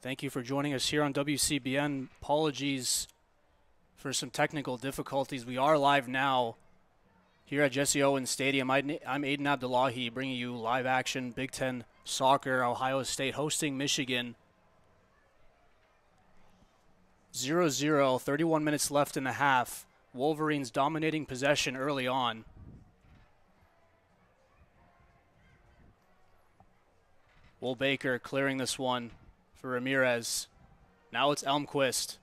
Thank you for joining us here on WCBN. Apologies for some technical difficulties. We are live now here at Jesse Owens Stadium. I'm Aydin Abdollahi, bringing you live action Big Ten soccer. Ohio State hosting Michigan. 0-0, 31 minutes left in the half. Wolverines dominating possession early on. Will Baker clearing this one for Ramirez. Now it's Elmquist.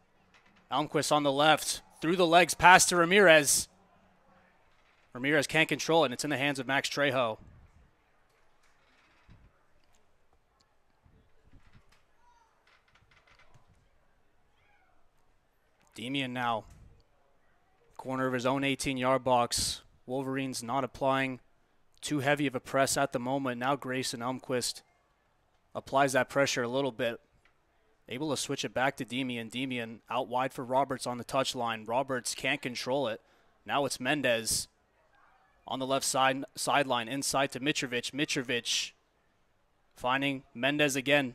Elmquist on the left. Through the legs, pass to Ramirez. Ramirez can't control it, and it's in the hands of Max Trejo. Demian now. Corner of his own 18-yard box. Wolverines not applying too heavy of a press at the moment. Now Grayson Elmquist applies that pressure a little bit. Able to switch it back to Demian. Demian out wide for Roberts on the touchline. Roberts can't control it. Now it's Mendez on the left sideline, inside to Mitrovic. Mitrovic finding Mendez again.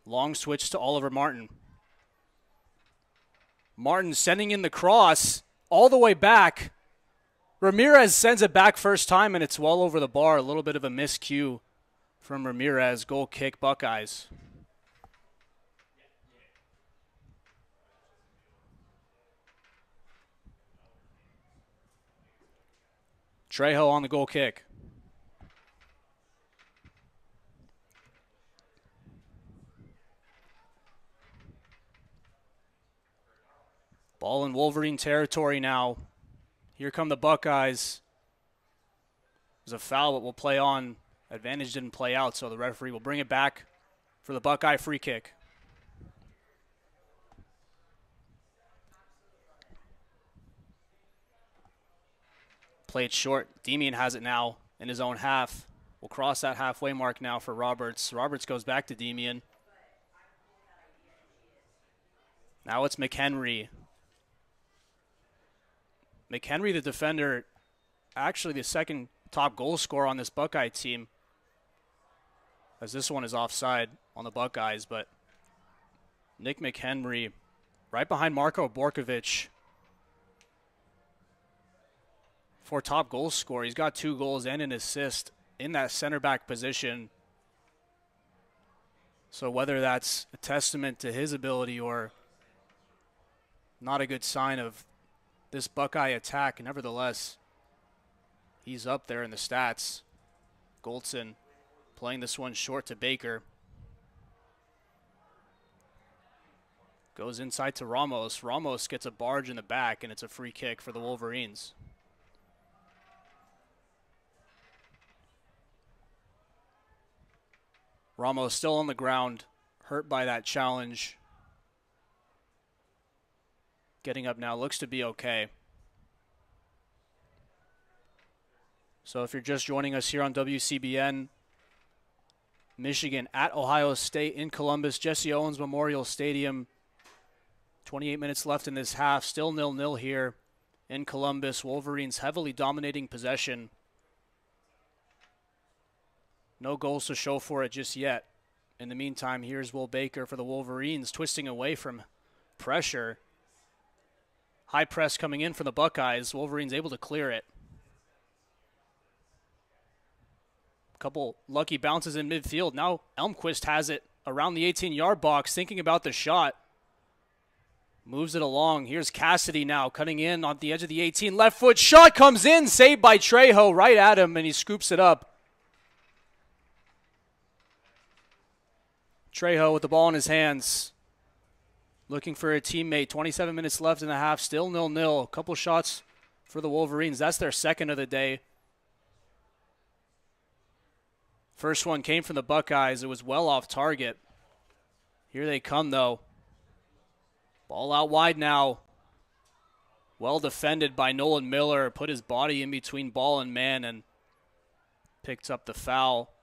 Long switch to Oliver Martin. Martin sending in the cross all the way back. Ramirez sends it back first time, and it's well over the bar. A little bit of a miscue from Ramirez. Goal kick, Buckeyes. Trejo on the goal kick. Ball in Wolverine territory now. Here come the Buckeyes. There's a foul, but will play on. Advantage didn't play out, so the referee will bring it back for the Buckeye free kick. Played short. Demian has it now in his own half. We'll cross that halfway mark now for Roberts. Roberts goes back to Demian. Now it's McHenry. McHenry, the defender, actually the second top goal scorer on this Buckeye team, as this one is offside on the Buckeyes, but Nick McHenry right behind Marko Borkovic for top goal scorer. He's got 2 goals and an assist in that center back position. So whether that's a testament to his ability or not a good sign of this Buckeye attack, nevertheless, he's up there in the stats. Goldson playing this one short to Baker. Goes inside to Ramos. Ramos gets a barge in the back, and it's a free kick for the Wolverines. Ramos still on the ground, hurt by that challenge. Getting up now, looks to be okay. So if you're just joining us here on WCBN, Michigan at Ohio State in Columbus, Jesse Owens Memorial Stadium. 28 minutes left in this half, still 0-0 here in Columbus. Wolverines heavily dominating possession. No goals to show for it just yet. In the meantime, here's Will Baker for the Wolverines, twisting away from pressure. High press coming in for the Buckeyes. Wolverines able to clear it. Couple lucky bounces in midfield. Now Elmquist has it around the 18-yard box, thinking about the shot. Moves it along. Here's Cassidy now cutting in on the edge of the 18. Left foot shot comes in, saved by Trejo right at him, and he scoops it up. Trejo with the ball in his hands, looking for a teammate. 27 minutes left in the half, still 0-0. A couple shots for the Wolverines. That's their second of the day. First one came from the Buckeyes. It was well off target. Here they come, though. Ball out wide now. Well defended by Nolan Miller. Put his body in between ball and man and picked up the foul.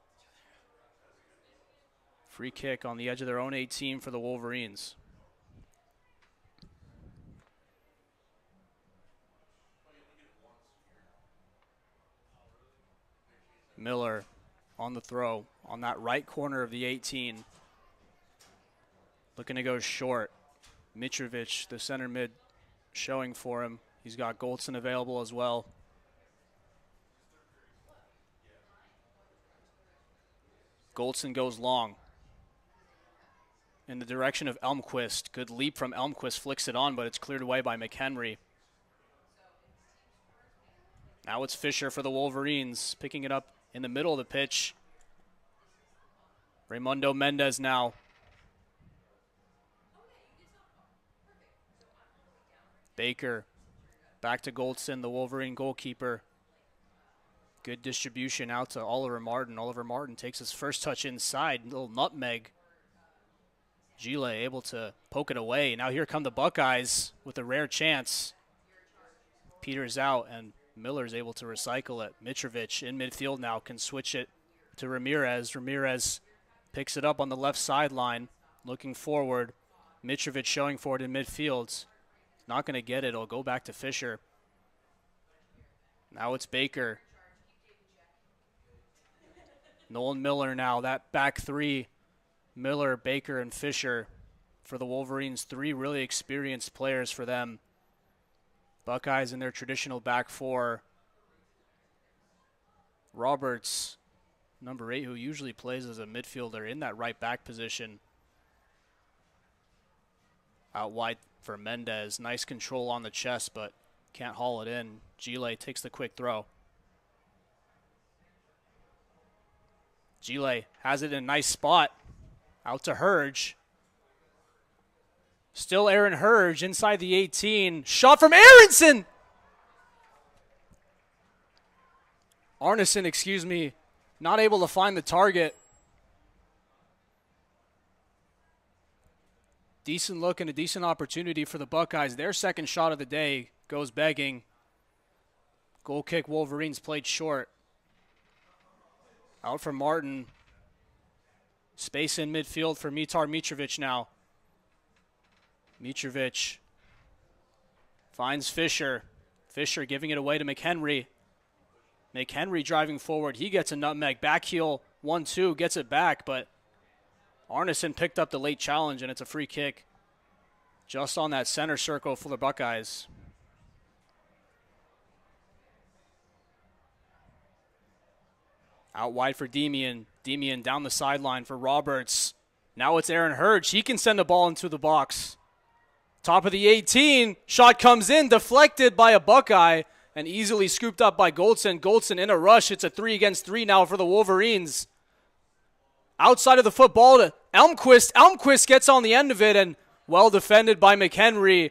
Free kick on the edge of their own 18 for the Wolverines. Miller on the throw on that right corner of the 18. Looking to go short. Mitrovic, the center mid, showing for him. He's got Goldson available as well. Goldson goes long in the direction of Elmquist. Good leap from Elmquist, flicks it on, but it's cleared away by McHenry. Now it's Fisher for the Wolverines, picking it up in the middle of the pitch. Raymundo Mendez now. Baker back to Goldson, the Wolverine goalkeeper. Good distribution out to Oliver Martin. Oliver Martin takes his first touch inside, little nutmeg. Gile able to poke it away. Now here come the Buckeyes with a rare chance. Peters out, and Miller's able to recycle it. Mitrovic in midfield now can switch it to Ramirez. Ramirez picks it up on the left sideline, looking forward. Mitrovic showing for it in midfield. Not going to get it. It'll go back to Fisher. Now it's Baker. Nolan Miller now, that back three. Miller, Baker, and Fisher for the Wolverines. Three really experienced players for them. Buckeyes in their traditional back four. Roberts, number 8, who usually plays as a midfielder in that right back position. Out wide for Mendez. Nice control on the chest, but can't haul it in. Gile takes the quick throw. Gile has it in a nice spot. Out to Hurge. Still Aaron Hurge inside the 18. Shot from Aronson! Arneson, excuse me, not able to find the target. Decent look and a decent opportunity for the Buckeyes. Their second shot of the day goes begging. Goal kick, Wolverines played short. Out for Martin. Space in midfield for Mitar Mitrovic now. Mitrovic finds Fisher. Fisher giving it away to McHenry. McHenry driving forward. He gets a nutmeg. Back heel 1-2, gets it back, but Arneson picked up the late challenge, and it's a free kick just on that center circle for the Buckeyes. Out wide for Demian. Demian down the sideline for Roberts. Now it's Aaron Hurge. He can send the ball into the box. Top of the 18. Shot comes in, deflected by a Buckeye, and easily scooped up by Goldson. Goldson in a rush. It's a 3-against-3 now for the Wolverines. Outside of the football to Elmquist. Elmquist gets on the end of it, and well defended by McHenry.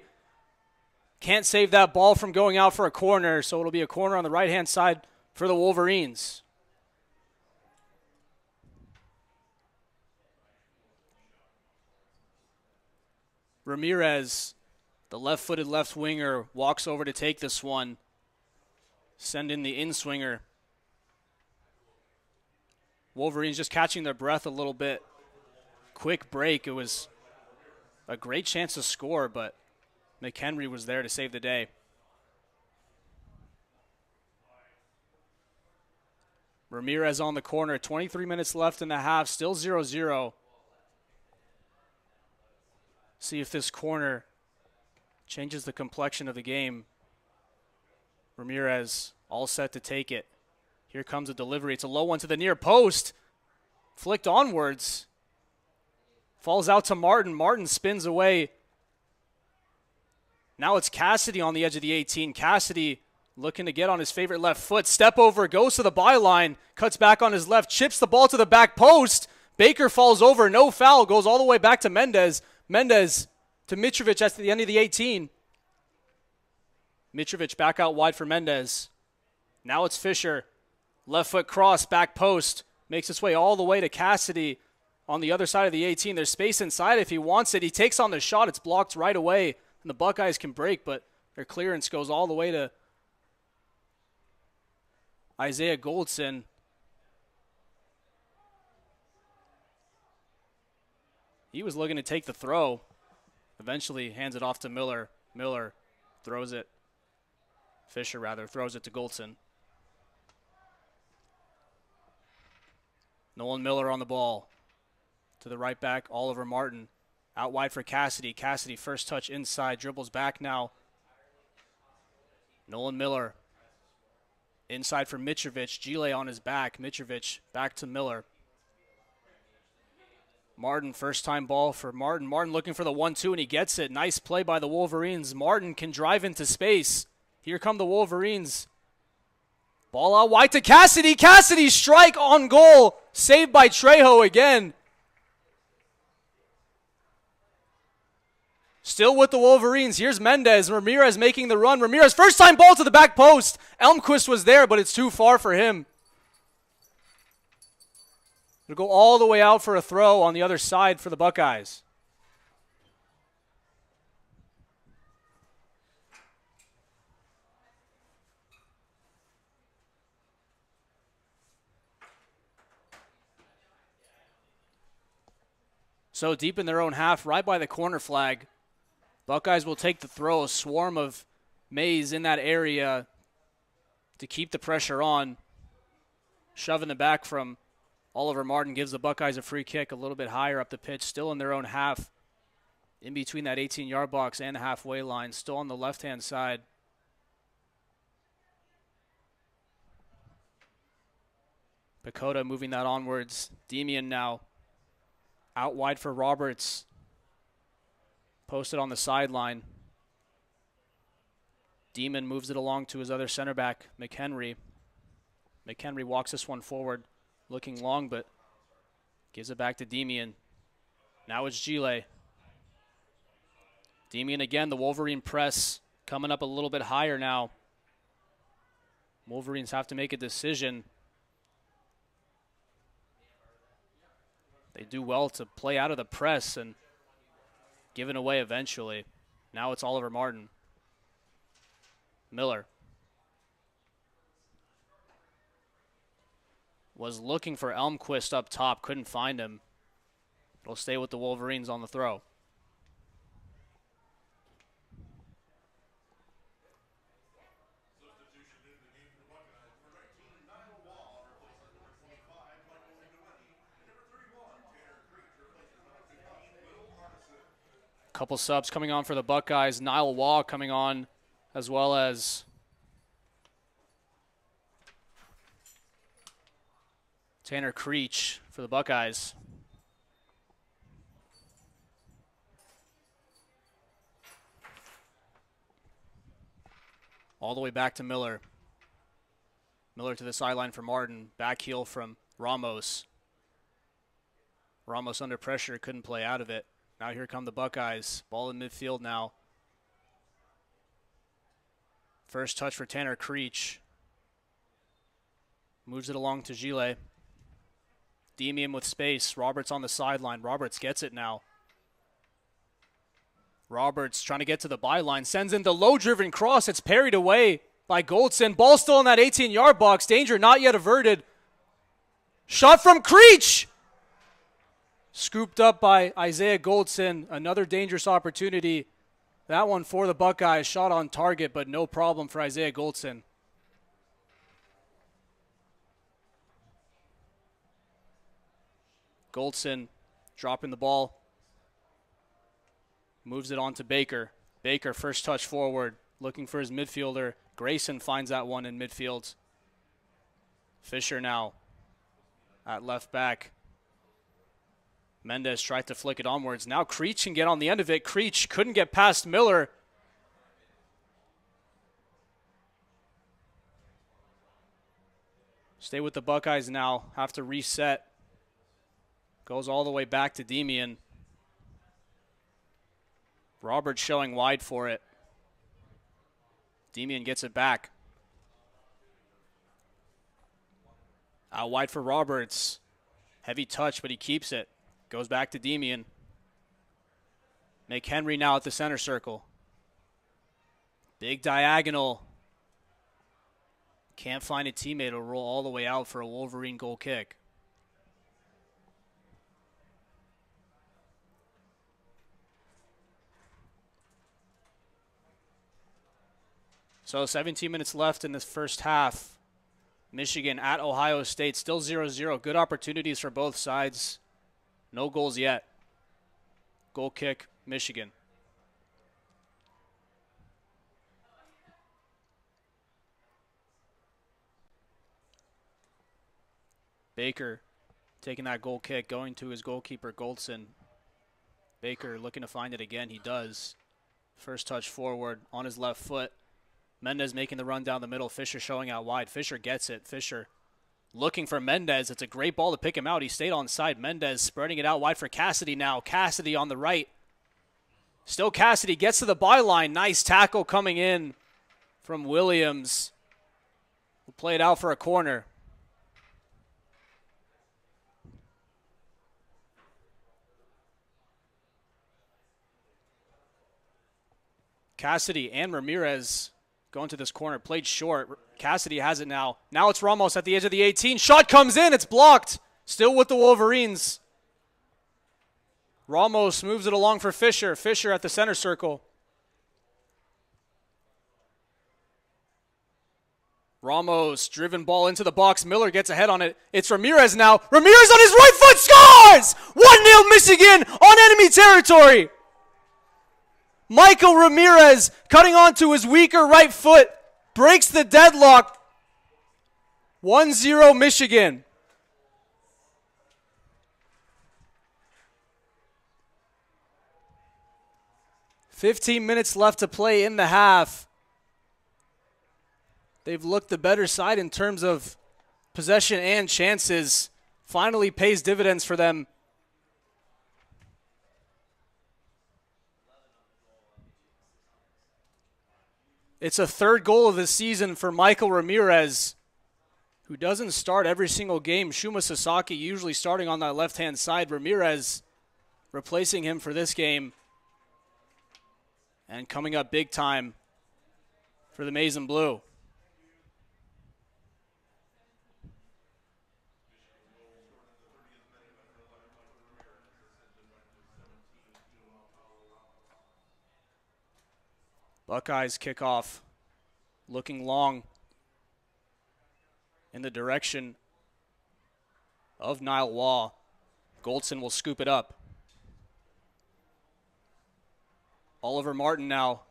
Can't save that ball from going out for a corner, so it'll be a corner on the right-hand side for the Wolverines. Ramirez, the left-footed left winger, walks over to take this one. Send in the in-swinger. Wolverines just catching their breath a little bit. Quick break. It was a great chance to score, but McHenry was there to save the day. Ramirez on the corner. 23 minutes left in the half. Still 0-0. See if this corner changes the complexion of the game. Ramirez all set to take it. Here comes a delivery. It's a low one to the near post. Flicked onwards. Falls out to Martin. Martin spins away. Now it's Cassidy on the edge of the 18. Cassidy looking to get on his favorite left foot. Step over, goes to the byline. Cuts back on his left. Chips the ball to the back post. Baker falls over. No foul. Goes all the way back to Mendez. Mendez to Mitrovic at the end of the 18. Mitrovic back out wide for Mendez. Now it's Fisher. Left foot cross, back post. Makes its way all the way to Cassidy on the other side of the 18. There's space inside if he wants it. He takes on the shot. It's blocked right away. And the Buckeyes can break, but their clearance goes all the way to Isaiah Goldson. He was looking to take the throw. Eventually hands it off to Miller. Miller throws it. Fisher, rather, throws it to Goldson. Nolan Miller on the ball. To the right back, Oliver Martin. Out wide for Cassidy. Cassidy first touch inside, dribbles back now. Nolan Miller. Inside for Mitrovic. Gile on his back. Mitrovic back to Miller. Martin, first time ball for Martin. Martin looking for the 1-2 and he gets it. Nice play by the Wolverines. Martin can drive into space. Here come the Wolverines. Ball out wide to Cassidy. Cassidy strike on goal. Saved by Trejo again. Still with the Wolverines. Here's Mendez. Ramirez making the run. Ramirez, first time ball to the back post. Elmquist was there, but it's too far for him. It'll go all the way out for a throw on the other side for the Buckeyes. So deep in their own half, right by the corner flag. Buckeyes will take the throw. A swarm of Mays in that area to keep the pressure on. Shoving it back from Oliver Martin gives the Buckeyes a free kick a little bit higher up the pitch, still in their own half, in between that 18-yard box and the halfway line, still on the left-hand side. Pacoda moving that onwards. Demian now out wide for Roberts. Posted on the sideline. Demon moves it along to his other center back, McHenry. McHenry walks this one forward, looking long, but gives it back to Demian. Now it's Gile. Demian again, the Wolverine press coming up a little bit higher now. Wolverines have to make a decision. They do well to play out of the press and give it away eventually. Now it's Oliver Martin. Miller was looking for Elmquist up top, couldn't find him. It'll stay with the Wolverines on the throw. Couple subs coming on for the Buckeyes. Niall Waugh coming on, as well as Tanner Creech for the Buckeyes. All the way back to Miller. Miller to the sideline for Martin. Back heel from Ramos. Ramos under pressure, couldn't play out of it. Now here come the Buckeyes. Ball in midfield now. First touch for Tanner Creech. Moves it along to Gile. Demian with space. Roberts on the sideline. Roberts gets it now. Roberts trying to get to the byline. Sends in the low-driven cross. It's parried away by Goldson. Ball still in that 18-yard box. Danger not yet averted. Shot from Creech. Scooped up by Isaiah Goldson. Another dangerous opportunity. That one for the Buckeyes. Shot on target, but no problem for Isaiah Goldson. Goldson dropping the ball. Moves it on to Baker. Baker, first touch forward. Looking for his midfielder. Grayson finds that one in midfield. Fisher now at left back. Mendez tried to flick it onwards. Now Creech can get on the end of it. Creech couldn't get past Miller. Stay with the Buckeyes now. Have to reset. Goes all the way back to Demian. Roberts showing wide for it. Demian gets it back. Out wide for Roberts. Heavy touch, but he keeps it. Goes back to Demian. McHenry now at the center circle. Big diagonal. Can't find a teammate to roll all the way out for a Wolverine goal kick. So 17 minutes left in this first half. Michigan at Ohio State, still 0-0. Good opportunities for both sides. No goals yet. Goal kick, Michigan. Baker taking that goal kick, going to his goalkeeper, Goldson. Baker looking to find it again. He does. First touch forward on his left foot. Mendez making the run down the middle. Fisher showing out wide. Fisher gets it. Fisher looking for Mendez. It's a great ball to pick him out. He stayed on side. Mendez spreading it out wide for Cassidy now. Cassidy on the right. Still Cassidy gets to the byline. Nice tackle coming in from Williams. We'll play it out for a corner. Cassidy and Ramirez going to this corner. Played short. Cassidy has it now. Now it's Ramos at the edge of the 18. Shot comes in. It's blocked. Still with the Wolverines. Ramos moves it along for Fisher. Fisher at the center circle. Ramos, driven ball into the box. Miller gets ahead on it. It's Ramirez now. Ramirez on his right foot scores! 1-0 Michigan on enemy territory. Michael Ramirez cutting onto his weaker right foot. Breaks the deadlock. 1-0 Michigan. "15 minutes left to play in the half. They've looked the better side in terms of possession and chances. Finally pays dividends for them. It's a third goal of the season for Michael Ramirez, who doesn't start every single game. Shuma Sasaki usually starting on that left-hand side. Ramirez replacing him for this game. And coming up big time for the Maize and Blue. Buckeyes kick off, looking long in the direction of Nile Waugh. Goldson will scoop it up. Oliver Martin now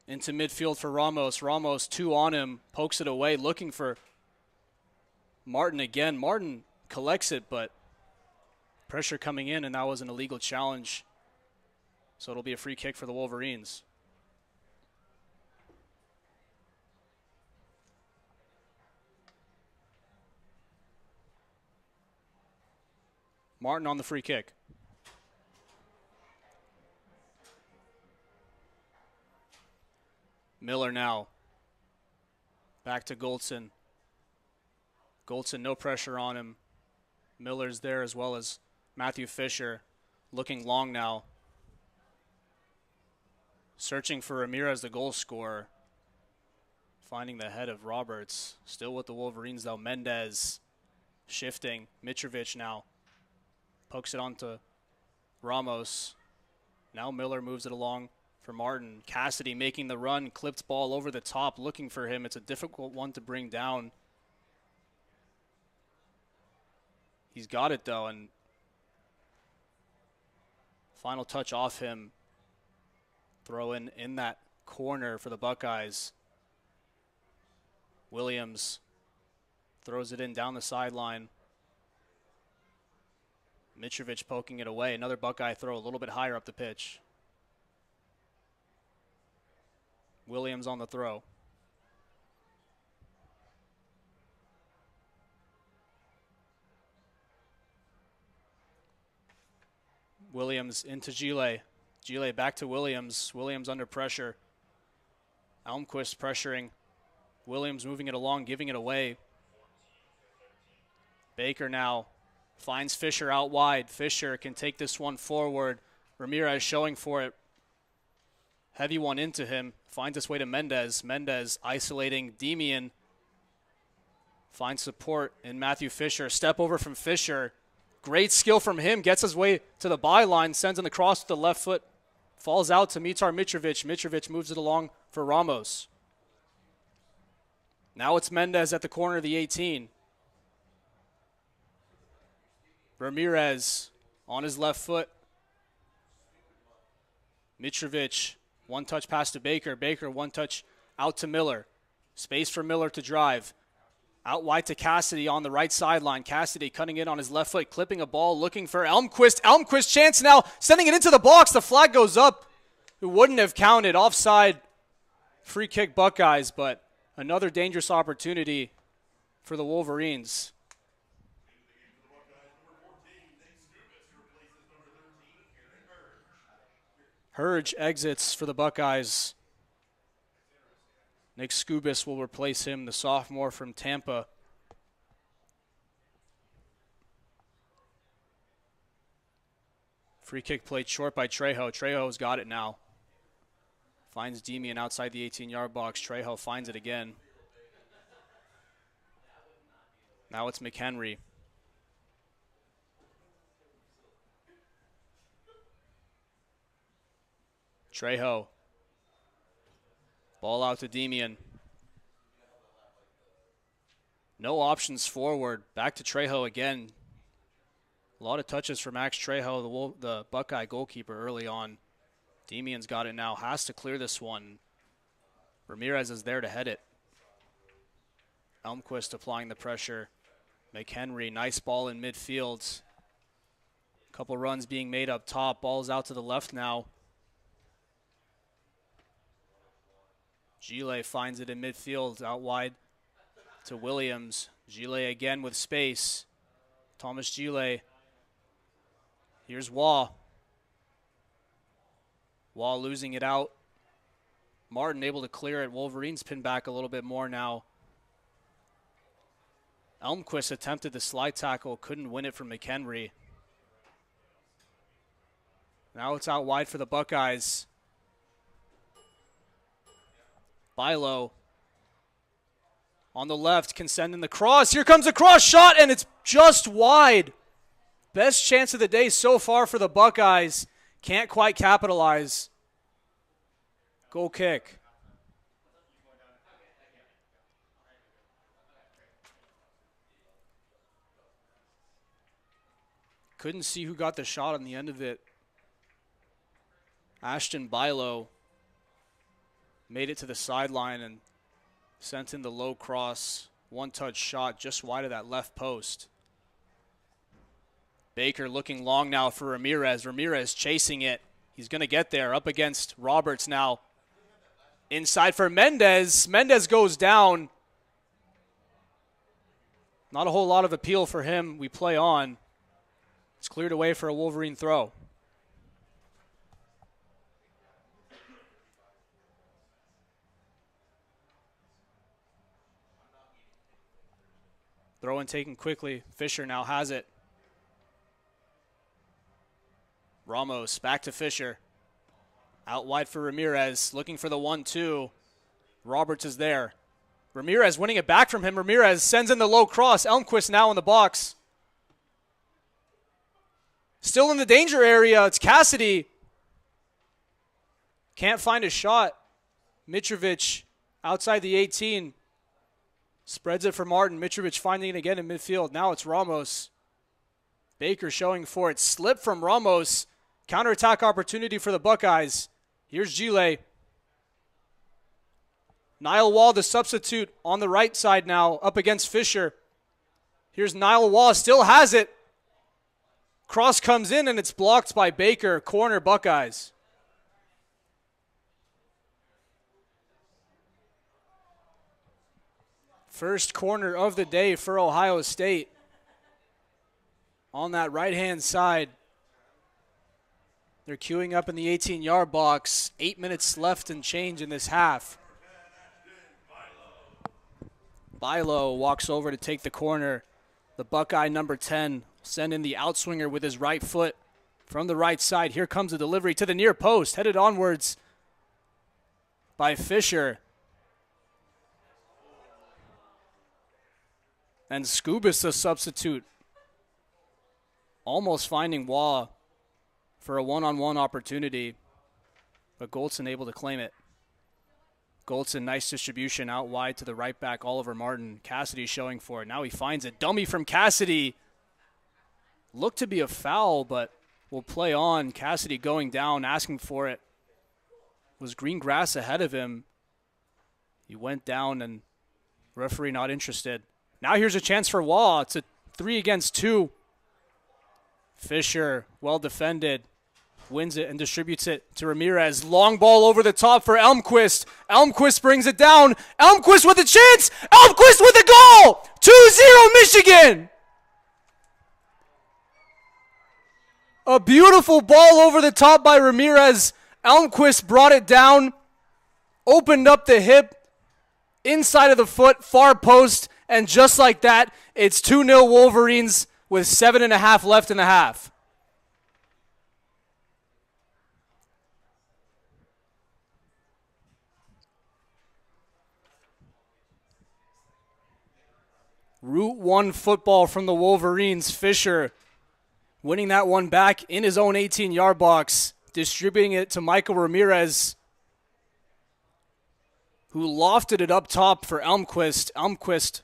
into midfield for Ramos. Ramos, 2 on him, pokes it away, looking for Martin again. Martin collects it, but pressure coming in, and that was an illegal challenge. So it'll be a free kick for the Wolverines. Martin on the free kick. Miller now. Back to Goldson. Goldson, no pressure on him. Miller's there as well as Matthew Fisher. Looking long now. Searching for Ramirez, the goal scorer. Finding the head of Roberts. Still with the Wolverines, though. Mendez shifting. Mitrovic now. Pokes it onto Ramos. Now Miller moves it along for Martin. Cassidy making the run. Clipped ball over the top. Looking for him. It's a difficult one to bring down. He's got it, though. And final touch off him. Throw in that corner for the Buckeyes. Williams throws it in down the sideline. Mitrovic poking it away. Another Buckeye throw a little bit higher up the pitch. Williams on the throw. Williams into Gile. Gile back to Williams. Williams under pressure. Almquist pressuring. Williams moving it along, giving it away. Baker now finds Fisher out wide. Fisher can take this one forward. Ramirez showing for it. Heavy one into him. Finds its way to Mendez. Mendez isolating Demian. Finds support in Matthew Fisher. Step over from Fisher. Great skill from him. Gets his way to the byline. Sends in the cross with the left foot. Falls out to Mitar Mitrovic. Mitrovic moves it along for Ramos. Now it's Mendez at the corner of the 18. Ramirez on his left foot. Mitrovic, one touch pass to Baker. Baker, one touch out to Miller. Space for Miller to drive. Out wide to Cassidy on the right sideline. Cassidy cutting in on his left foot, clipping a ball, looking for Elmquist. Elmquist chance now, sending it into the box. The flag goes up. It wouldn't have counted. Offside, free kick Buckeyes, but another dangerous opportunity for the Wolverines. Hurge exits for the Buckeyes. Nick Skubis will replace him, the sophomore from Tampa. Free kick played short by Trejo. Trejo's got it now. Finds Demian outside the 18-yard box. Trejo finds it again. Now it's McHenry. Trejo. Ball out to Demian. No options forward. Back to Trejo again. A lot of touches for Max Trejo, the Buckeye goalkeeper, early on. Demian's got it now. Has to clear this one. Ramirez is there to head it. Elmquist applying the pressure. McHenry, nice ball in midfield. Couple runs being made up top. Ball's out to the left now. Gile finds it in midfield, out wide to Williams. Gile again with space. Thomas Gile. Here's Waugh. Waugh losing it out. Martin able to clear it. Wolverines pin back a little bit more now. Elmquist attempted the slide tackle, couldn't win it from McHenry. Now it's out wide for the Buckeyes. Bilo on the left can send in the cross. Here comes a cross shot, and it's just wide. Best chance of the day so far for the Buckeyes. Can't quite capitalize. Goal kick. Couldn't see who got the shot on the end of it. Ashton Bilo made it to the sideline and sent in the low cross. One-touch shot just wide of that left post. Baker looking long now for Ramirez. Ramirez chasing it. He's going to get there. Up against Roberts now. Inside for Mendez. Mendez goes down. Not a whole lot of appeal for him. We play on. It's cleared away for a Wolverine throw. Throw in taken quickly. Fisher now has it. Ramos back to Fisher. Out wide for Ramirez. Looking for the 1-2. Roberts is there. Ramirez winning it back from him. Ramirez sends in the low cross. Elmquist now in the box. Still in the danger area. It's Cassidy. Can't find a shot. Mitrovic outside the 18. Spreads it for Martin. Mitrovic finding it again in midfield. Now it's Ramos. Baker showing for it. Slip from Ramos. Counterattack opportunity for the Buckeyes. Here's Gile. Niall Wall, the substitute, on the right side now, up against Fisher. Here's Niall Wall. Still has it. Cross comes in, and it's blocked by Baker. Corner Buckeyes. First corner of the day for Ohio State. On that right-hand side. They're queuing up in the 18-yard box. 8 minutes left and change in this half. Bilo walks over to take the corner. The Buckeye number 10 send in the outswinger with his right foot from the right side. Here comes the delivery to the near post. Headed onwards by Fisher. And Skubis, the substitute, almost finding Waugh for a one-on-one opportunity, but Goldson able to claim it. Goldson, nice distribution out wide to the right back, Oliver Martin. Cassidy showing for it. Now he finds it. Dummy from Cassidy. Looked to be a foul, but will play on. Cassidy going down, asking for it. was green grass ahead of him. He went down and referee not interested. Now here's a chance for Waugh. It's a 3 against 2. Fisher, well defended, wins it and distributes it to Ramirez. Long ball over the top for Elmquist. Elmquist brings it down. Elmquist with a chance. Elmquist with a goal. 2-0 Michigan. A beautiful ball over the top by Ramirez. Elmquist brought it down, opened up the hip, inside of the foot, far post, and just like that, it's 2-0 Wolverines with 7.5 left in the half. Route 1 football from the Wolverines. Fisher winning that one back in his own 18-yard box, distributing it to Michael Ramirez, who lofted it up top for Elmquist. Elmquist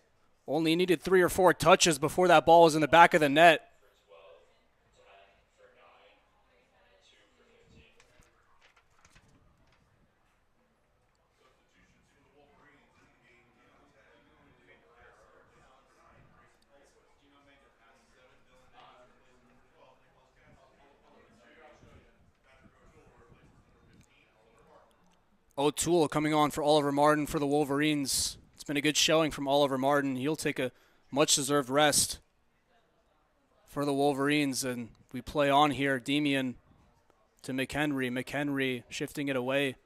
only needed 3 or 4 touches before that ball was in the back of the net. O'Toole coming on for Oliver Martin for the Wolverines. It's been a good showing from Oliver Martin. He'll take a much-deserved rest for the Wolverines. And we play on here. Demian to McHenry. McHenry shifting it away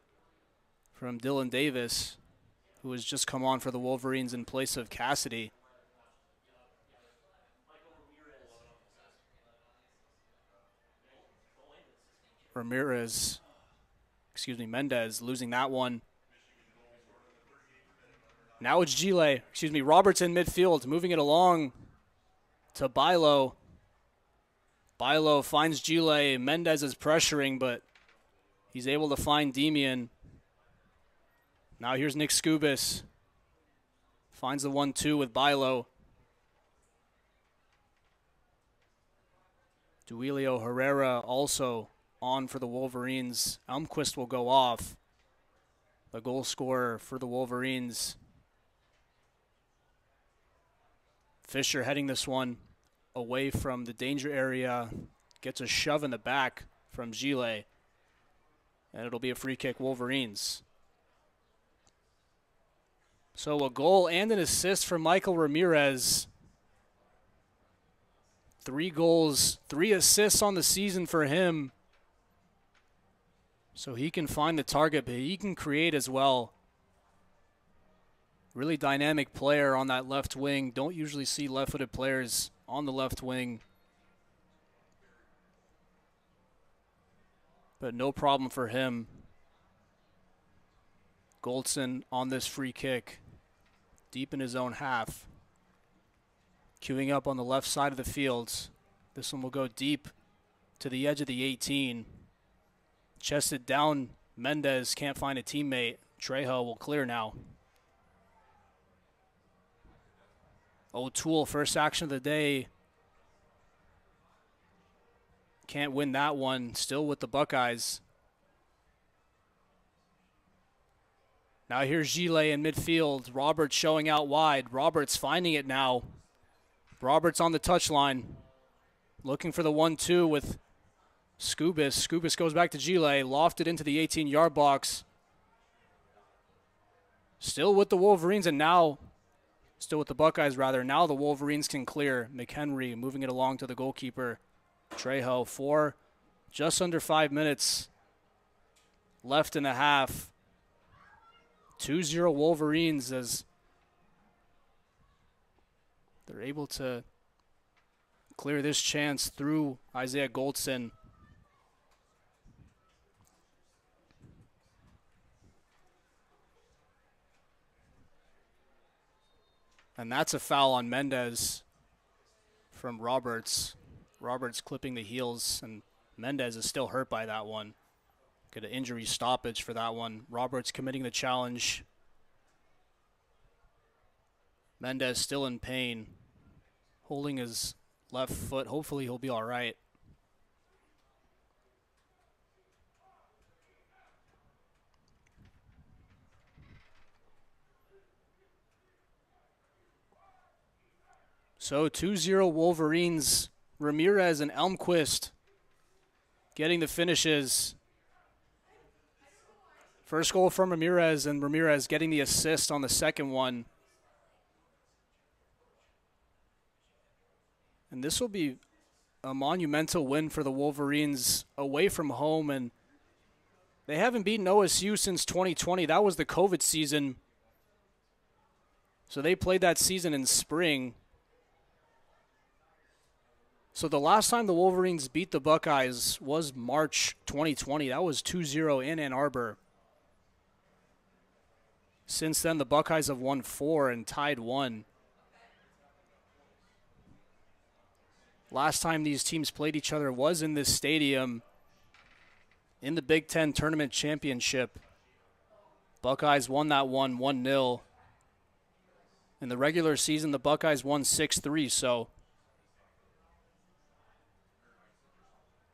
from Dylan Davis, who has just come on for the Wolverines in place of Cassidy. Mendez losing that one. Now it's Roberts in midfield, moving it along to Bilo. Bilo finds Gile. Mendez is pressuring, but he's able to find Demian. Now here's Nick Skubis. Finds the 1-2 with Bilo. Duilio Herrera also on for the Wolverines. Elmquist will go off. The goal scorer for the Wolverines. Fisher heading this one away from the danger area. Gets a shove in the back from Gile. And it'll be a free kick, Wolverines. So a goal and an assist for Michael Ramirez. 3 goals, 3 assists on the season for him. So he can find the target, but he can create as well. Really dynamic player on that left wing. Don't usually see left-footed players on the left wing. But no problem for him. Goldson on this free kick. Deep in his own half. Queuing up on the left side of the field. This one will go deep to the edge of the 18. Chested down, Mendez can't find a teammate. Trejo will clear now. O'Toole, first action of the day. Can't win that one, still with the Buckeyes. Now here's Gile in midfield. Roberts showing out wide. Roberts finding it now. Roberts on the touchline. Looking for the 1-2 with Skubis. Skubis goes back to Gile, lofted into the 18-yard box. Still with the Wolverines, and now, still with the Buckeyes rather. Now the Wolverines can clear. McHenry moving it along to the goalkeeper. Trejo, just under 5 minutes left in the half. 2-0 Wolverines as they're able to clear this chance through Isaiah Goldson. And that's a foul on Mendez from Roberts. Roberts clipping the heels, and Mendez is still hurt by that one. Get an injury stoppage for that one. Roberts committing the challenge. Mendez still in pain, holding his left foot. Hopefully he'll be all right. So 2-0 Wolverines. Ramirez and Elmquist getting the finishes. First goal from Ramirez, and Ramirez getting the assist on the second one. And this will be a monumental win for the Wolverines away from home, and they haven't beaten OSU since 2020. That was the COVID season. So they played that season in spring. So the last time the Wolverines beat the Buckeyes was March 2020. That was 2-0 in Ann Arbor. Since then, the Buckeyes have won 4 and tied 1. Last time these teams played each other was in this stadium in the Big Ten Tournament Championship. Buckeyes won that one 1-0. In the regular season, the Buckeyes won 6-3, so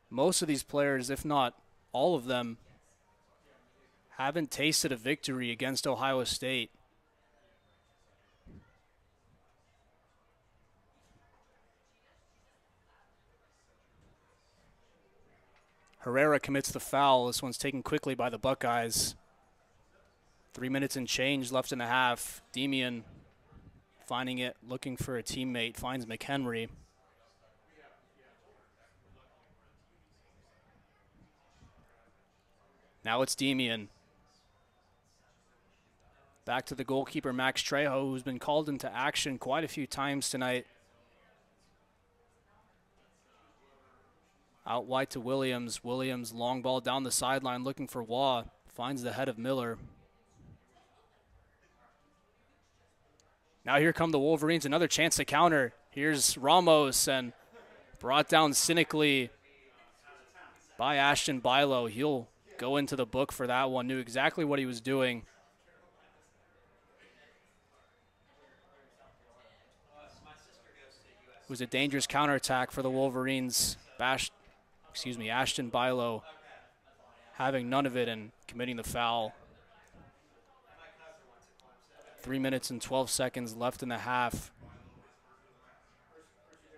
most of these players, if not all of them, haven't tasted a victory against Ohio State. Herrera commits the foul. This one's taken quickly by the Buckeyes. 3 minutes and change left in the half. Demian finding it, looking for a teammate, finds McHenry. Now it's Demian. Back to the goalkeeper, Max Trejo, who's been called into action quite a few times tonight. Out wide to Williams. Williams, long ball down the sideline, looking for Waugh. Finds the head of Miller. Now here come the Wolverines, another chance to counter. Here's Ramos, and brought down cynically by Ashton Bilo. He'll go into the book for that one. Knew exactly what he was doing. It was a dangerous counterattack for the Wolverines. Ashton Bilo having none of it and committing the foul. 3 minutes and 12 seconds left in the half.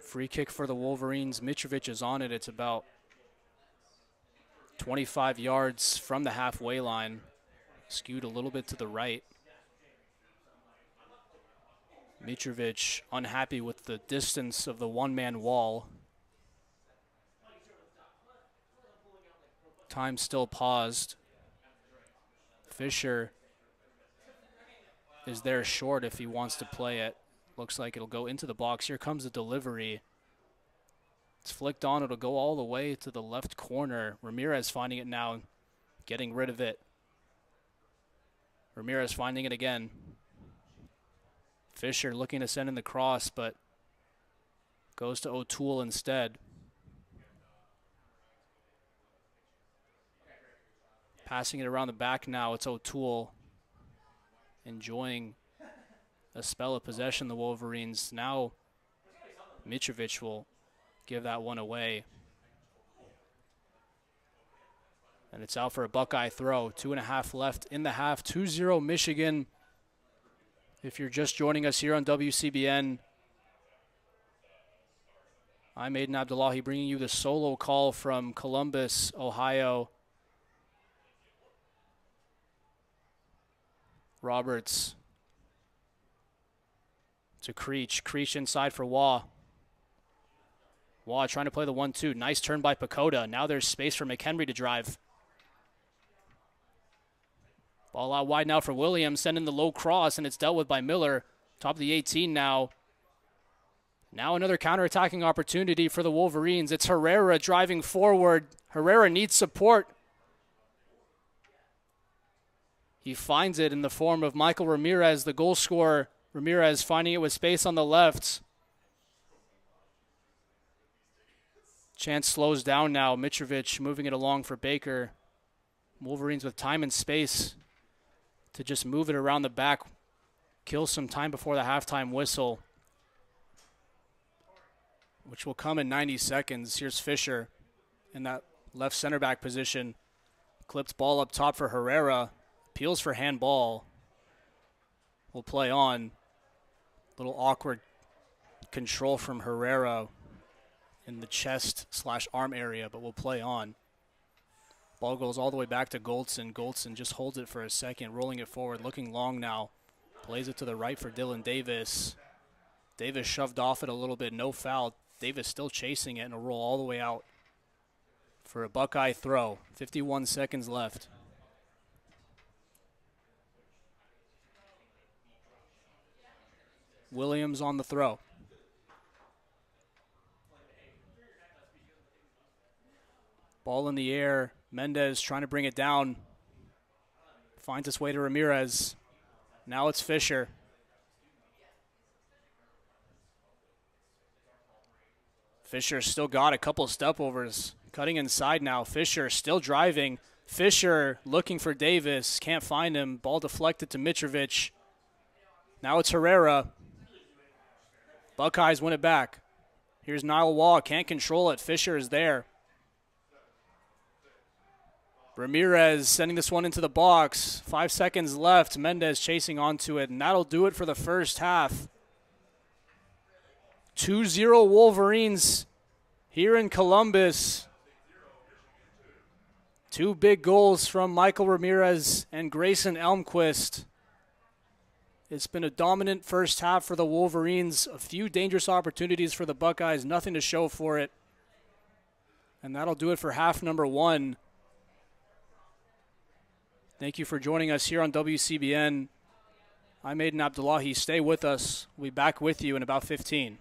Free kick for the Wolverines. Mitrovic is on it. It's about 25 yards from the halfway line. Skewed a little bit to the right. Mitrovic unhappy with the distance of the one-man wall. Time still paused. Fisher is there short if he wants to play it. Looks like it'll go into the box. Here comes the delivery. It's flicked on. It'll go all the way to the left corner. Ramirez finding it now, getting rid of it. Ramirez finding it again. Fisher looking to send in the cross, but goes to O'Toole instead. Passing it around the back now. It's O'Toole enjoying a spell of possession, the Wolverines. Now Mitrovic will give that one away. And it's out for a Buckeye throw. 2.5 left in the half. 2-0 Michigan. If you're just joining us here on WCBN, I'm Aydin Abdollahi bringing you the solo call from Columbus, Ohio. Roberts to Creech. Creech inside for Waugh. Waugh trying to play the 1-2. Nice turn by Pacoda. Now there's space for McHenry to drive. Ball out wide now for Williams. Sending the low cross, and it's dealt with by Miller. Top of the 18 now. Now another counterattacking opportunity for the Wolverines. It's Herrera driving forward. Herrera needs support. He finds it in the form of Michael Ramirez, the goal scorer. Ramirez finding it with space on the left. Chance slows down now. Mitrovic moving it along for Baker. Wolverines with time and space to just move it around the back. Kill some time before the halftime whistle, which will come in 90 seconds. Here's Fisher in that left center back position. Clipped ball up top for Herrera. Appeals for handball. Will play on. Little awkward control from Herrera in the chest/arm area, but will play on. Ball goes all the way back to Goldson. Goldson just holds it for a second, rolling it forward, looking long now. Plays it to the right for Dylan Davis. Davis shoved off it a little bit, no foul. Davis still chasing it and a roll all the way out for a Buckeye throw. 51 seconds left. Williams on the throw. Ball in the air. Mendez trying to bring it down. Finds its way to Ramirez. Now it's Fisher. Fisher still got a couple step-overs. Cutting inside now. Fisher still driving. Fisher looking for Davis. Can't find him. Ball deflected to Mitrovic. Now it's Herrera. Buckeyes win it back. Here's Niall Waugh. Can't control it. Fisher is there. Ramirez sending this one into the box. 5 seconds left. Mendez chasing onto it, and that'll do it for the first half. 2-0 Wolverines here in Columbus. 2 big goals from Michael Ramirez and Grayson Elmquist. It's been a dominant first half for the Wolverines. A few dangerous opportunities for the Buckeyes. Nothing to show for it. And that'll do it for half number 1. Thank you for joining us here on WCBN. I'm Aydin Abdollahi. Stay with us. We'll be back with you in about 15.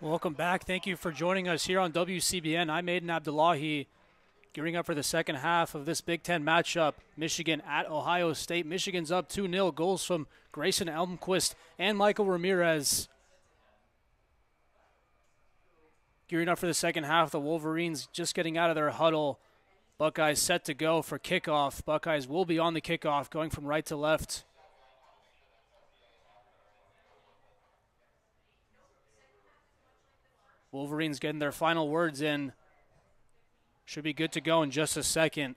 Welcome back. Thank you for joining us here on WCBN. I'm Aydin Abdollahi, gearing up for the second half of this Big Ten matchup. Michigan at Ohio State. Michigan's up 2-0. Goals from Grayson Elmquist and Michael Ramirez. Gearing up for the second half, the Wolverines just getting out of their huddle. Buckeyes set to go for kickoff. Buckeyes will be on the kickoff, going from right to left. Wolverines getting their final words in. Should be good to go in just a second.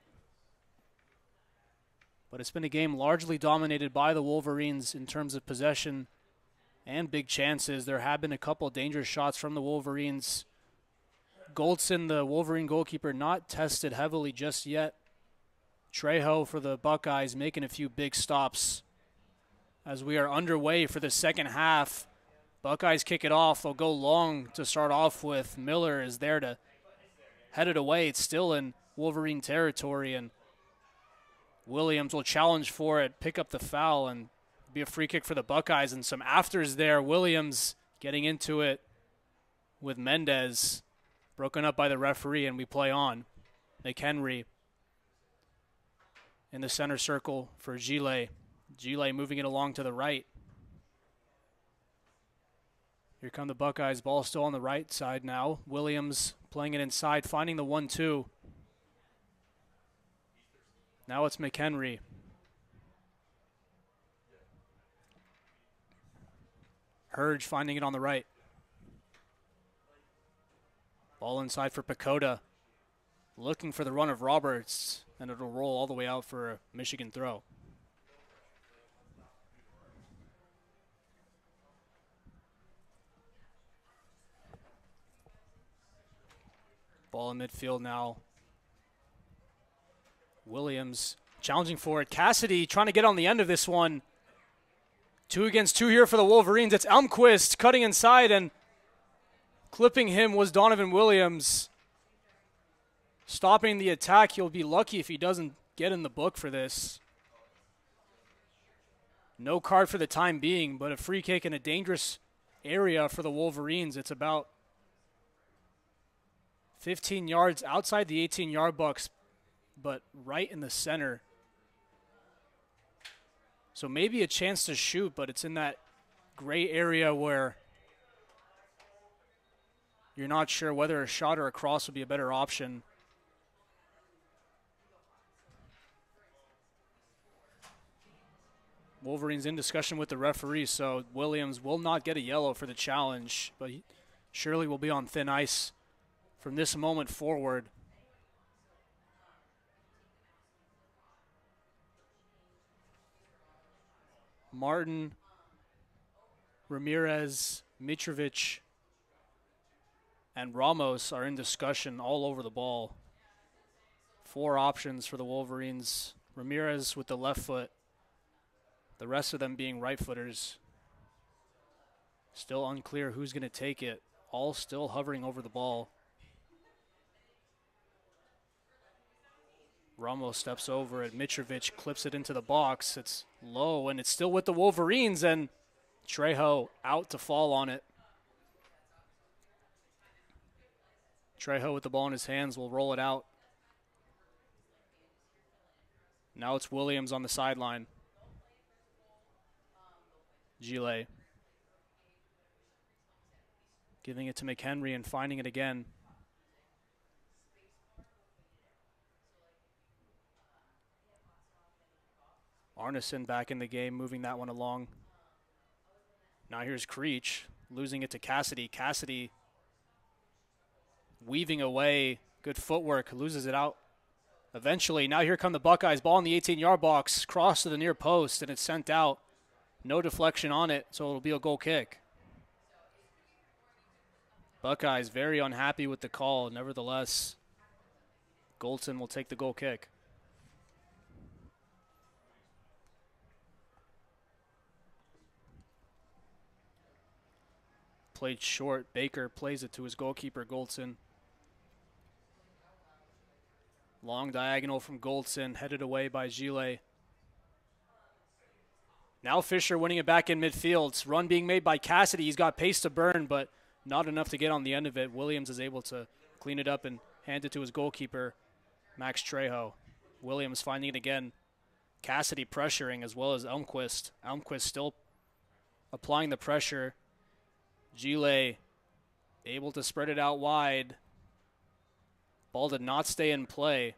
But it's been a game largely dominated by the Wolverines in terms of possession and big chances. There have been a couple dangerous shots from the Wolverines. Goldson, the Wolverine goalkeeper, not tested heavily just yet. Trejo for the Buckeyes making a few big stops as we are underway for the second half. Buckeyes kick it off. They'll go long to start off with. Miller is there to head it away. It's still in Wolverine territory, and Williams will challenge for it, pick up the foul, and be a free kick for the Buckeyes. And some afters there. Williams getting into it with Mendez. Broken up by the referee, and we play on. McHenry in the center circle for Gile. Gile moving it along to the right. Here come the Buckeyes. Ball still on the right side now. Williams playing it inside, finding the 1-2. Now it's McHenry. Hurge finding it on the right. Ball inside for Pacoda. Looking for the run of Roberts, and it'll roll all the way out for a Michigan throw. Ball in midfield now. Williams challenging for it. Cassidy trying to get on the end of this one. 2 against 2 here for the Wolverines. It's Elmquist cutting inside, and clipping him was Donovan Williams. Stopping the attack. He'll be lucky if he doesn't get in the book for this. No card for the time being, but a free kick in a dangerous area for the Wolverines. It's about 15 yards outside the 18-yard box, but right in the center. So maybe a chance to shoot, but it's in that gray area where you're not sure whether a shot or a cross would be a better option. Wolverines in discussion with the referee, so Williams will not get a yellow for the challenge, but he surely will be on thin ice from this moment forward. Martin, Ramirez, Mitrovic, and Ramos are in discussion all over the ball. 4 options for the Wolverines. Ramirez with the left foot. The rest of them being right-footers. Still unclear who's going to take it. All still hovering over the ball. Ramos steps over it. Mitrovic clips it into the box. It's low, and it's still with the Wolverines, and Trejo out to fall on it. Trejo with the ball in his hands will roll it out. Now it's Williams on the sideline. Gile giving it to McHenry and finding it again. Arneson back in the game, moving that one along. Now here's Creech, losing it to Cassidy. Cassidy weaving away, good footwork, loses it out eventually. Now here come the Buckeyes, ball in the 18-yard box, cross to the near post, and it's sent out. No deflection on it, so it'll be a goal kick. Buckeyes very unhappy with the call. Nevertheless, Goldson will take the goal kick. Played short. Baker plays it to his goalkeeper, Goldson. Long diagonal from Goldson, headed away by Gile. Now Fisher winning it back in midfield. Run being made by Cassidy. He's got pace to burn, but not enough to get on the end of it. Williams is able to clean it up and hand it to his goalkeeper, Max Trejo. Williams finding it again. Cassidy pressuring as well as Elmquist. Elmquist still applying the pressure. Gile able to spread it out wide. Ball did not stay in play.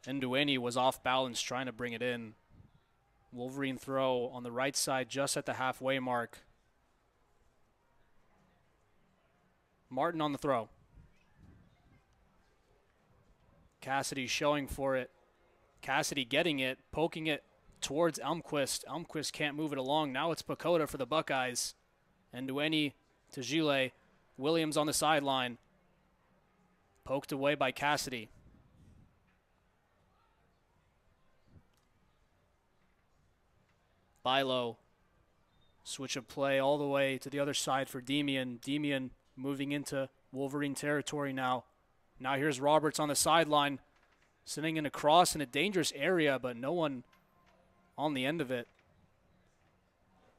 And Duany was off balance trying to bring it in. Wolverine throw on the right side just at the halfway mark. Martin on the throw. Cassidy showing for it. Cassidy getting it, poking it towards Elmquist. Elmquist can't move it along. Now it's Pacoda for the Buckeyes. And Duany to Gile. Williams on the sideline. Poked away by Cassidy. Bilo. Switch of play all the way to the other side for Demian. Demian moving into Wolverine territory now. Now here's Roberts on the sideline. Sending in a cross in a dangerous area, but no one on the end of it.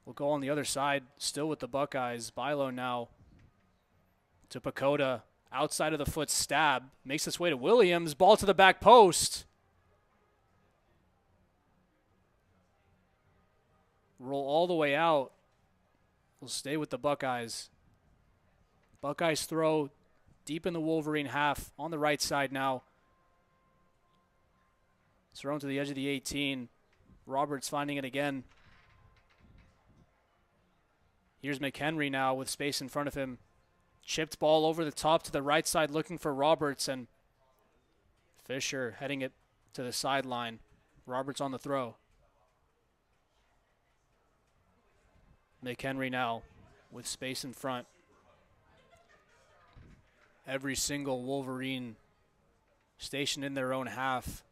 We'll go on the other side, still with the Buckeyes. Bilo now to Pacoda. Outside of the foot stab. Makes its way to Williams. Ball to the back post. Roll all the way out. We'll stay with the Buckeyes. Buckeyes throw deep in the Wolverine half on the right side now. Thrown to the edge of the 18. Roberts finding it again. Here's McHenry now with space in front of him. Chipped ball over the top to the right side looking for Roberts, and Fisher heading it to the sideline. Roberts on the throw. McHenry now with space in front. Every single Wolverine stationed in their own half.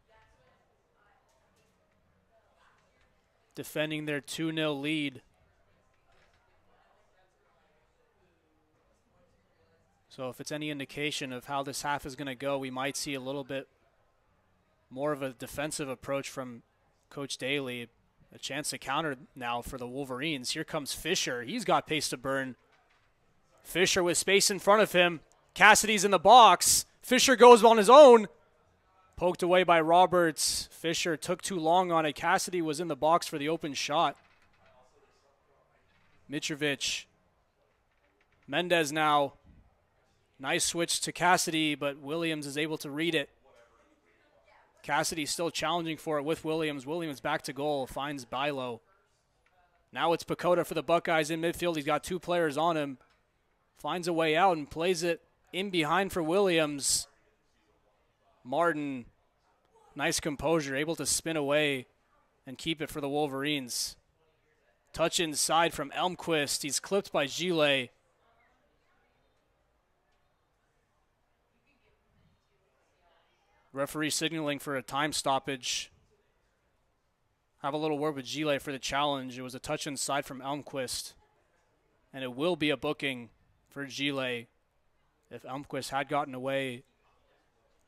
Defending their 2-0 lead. So if it's any indication of how this half is going to go, we might see a little bit more of a defensive approach from Coach Daly. A chance to counter now for the Wolverines. Here comes Fisher. He's got pace to burn. Fisher with space in front of him. Cassidy's in the box. Fisher goes on his own. Poked away by Roberts. Fisher took too long on it. Cassidy was in the box for the open shot. Mitrovic. Mendez now. Nice switch to Cassidy, but Williams is able to read it. Cassidy still challenging for it with Williams. Williams back to goal, finds Bilo. Now it's Pacoda for the Buckeyes in midfield. He's got two players on him. Finds a way out and plays it in behind for Williams. Martin, nice composure, able to spin away and keep it for the Wolverines. Touch inside from Elmquist. He's clipped by Gile. Referee signaling for a time stoppage. Have a little word with Gile for the challenge. It was a touch inside from Elmquist. And it will be a booking for Gile. If Elmquist had gotten away,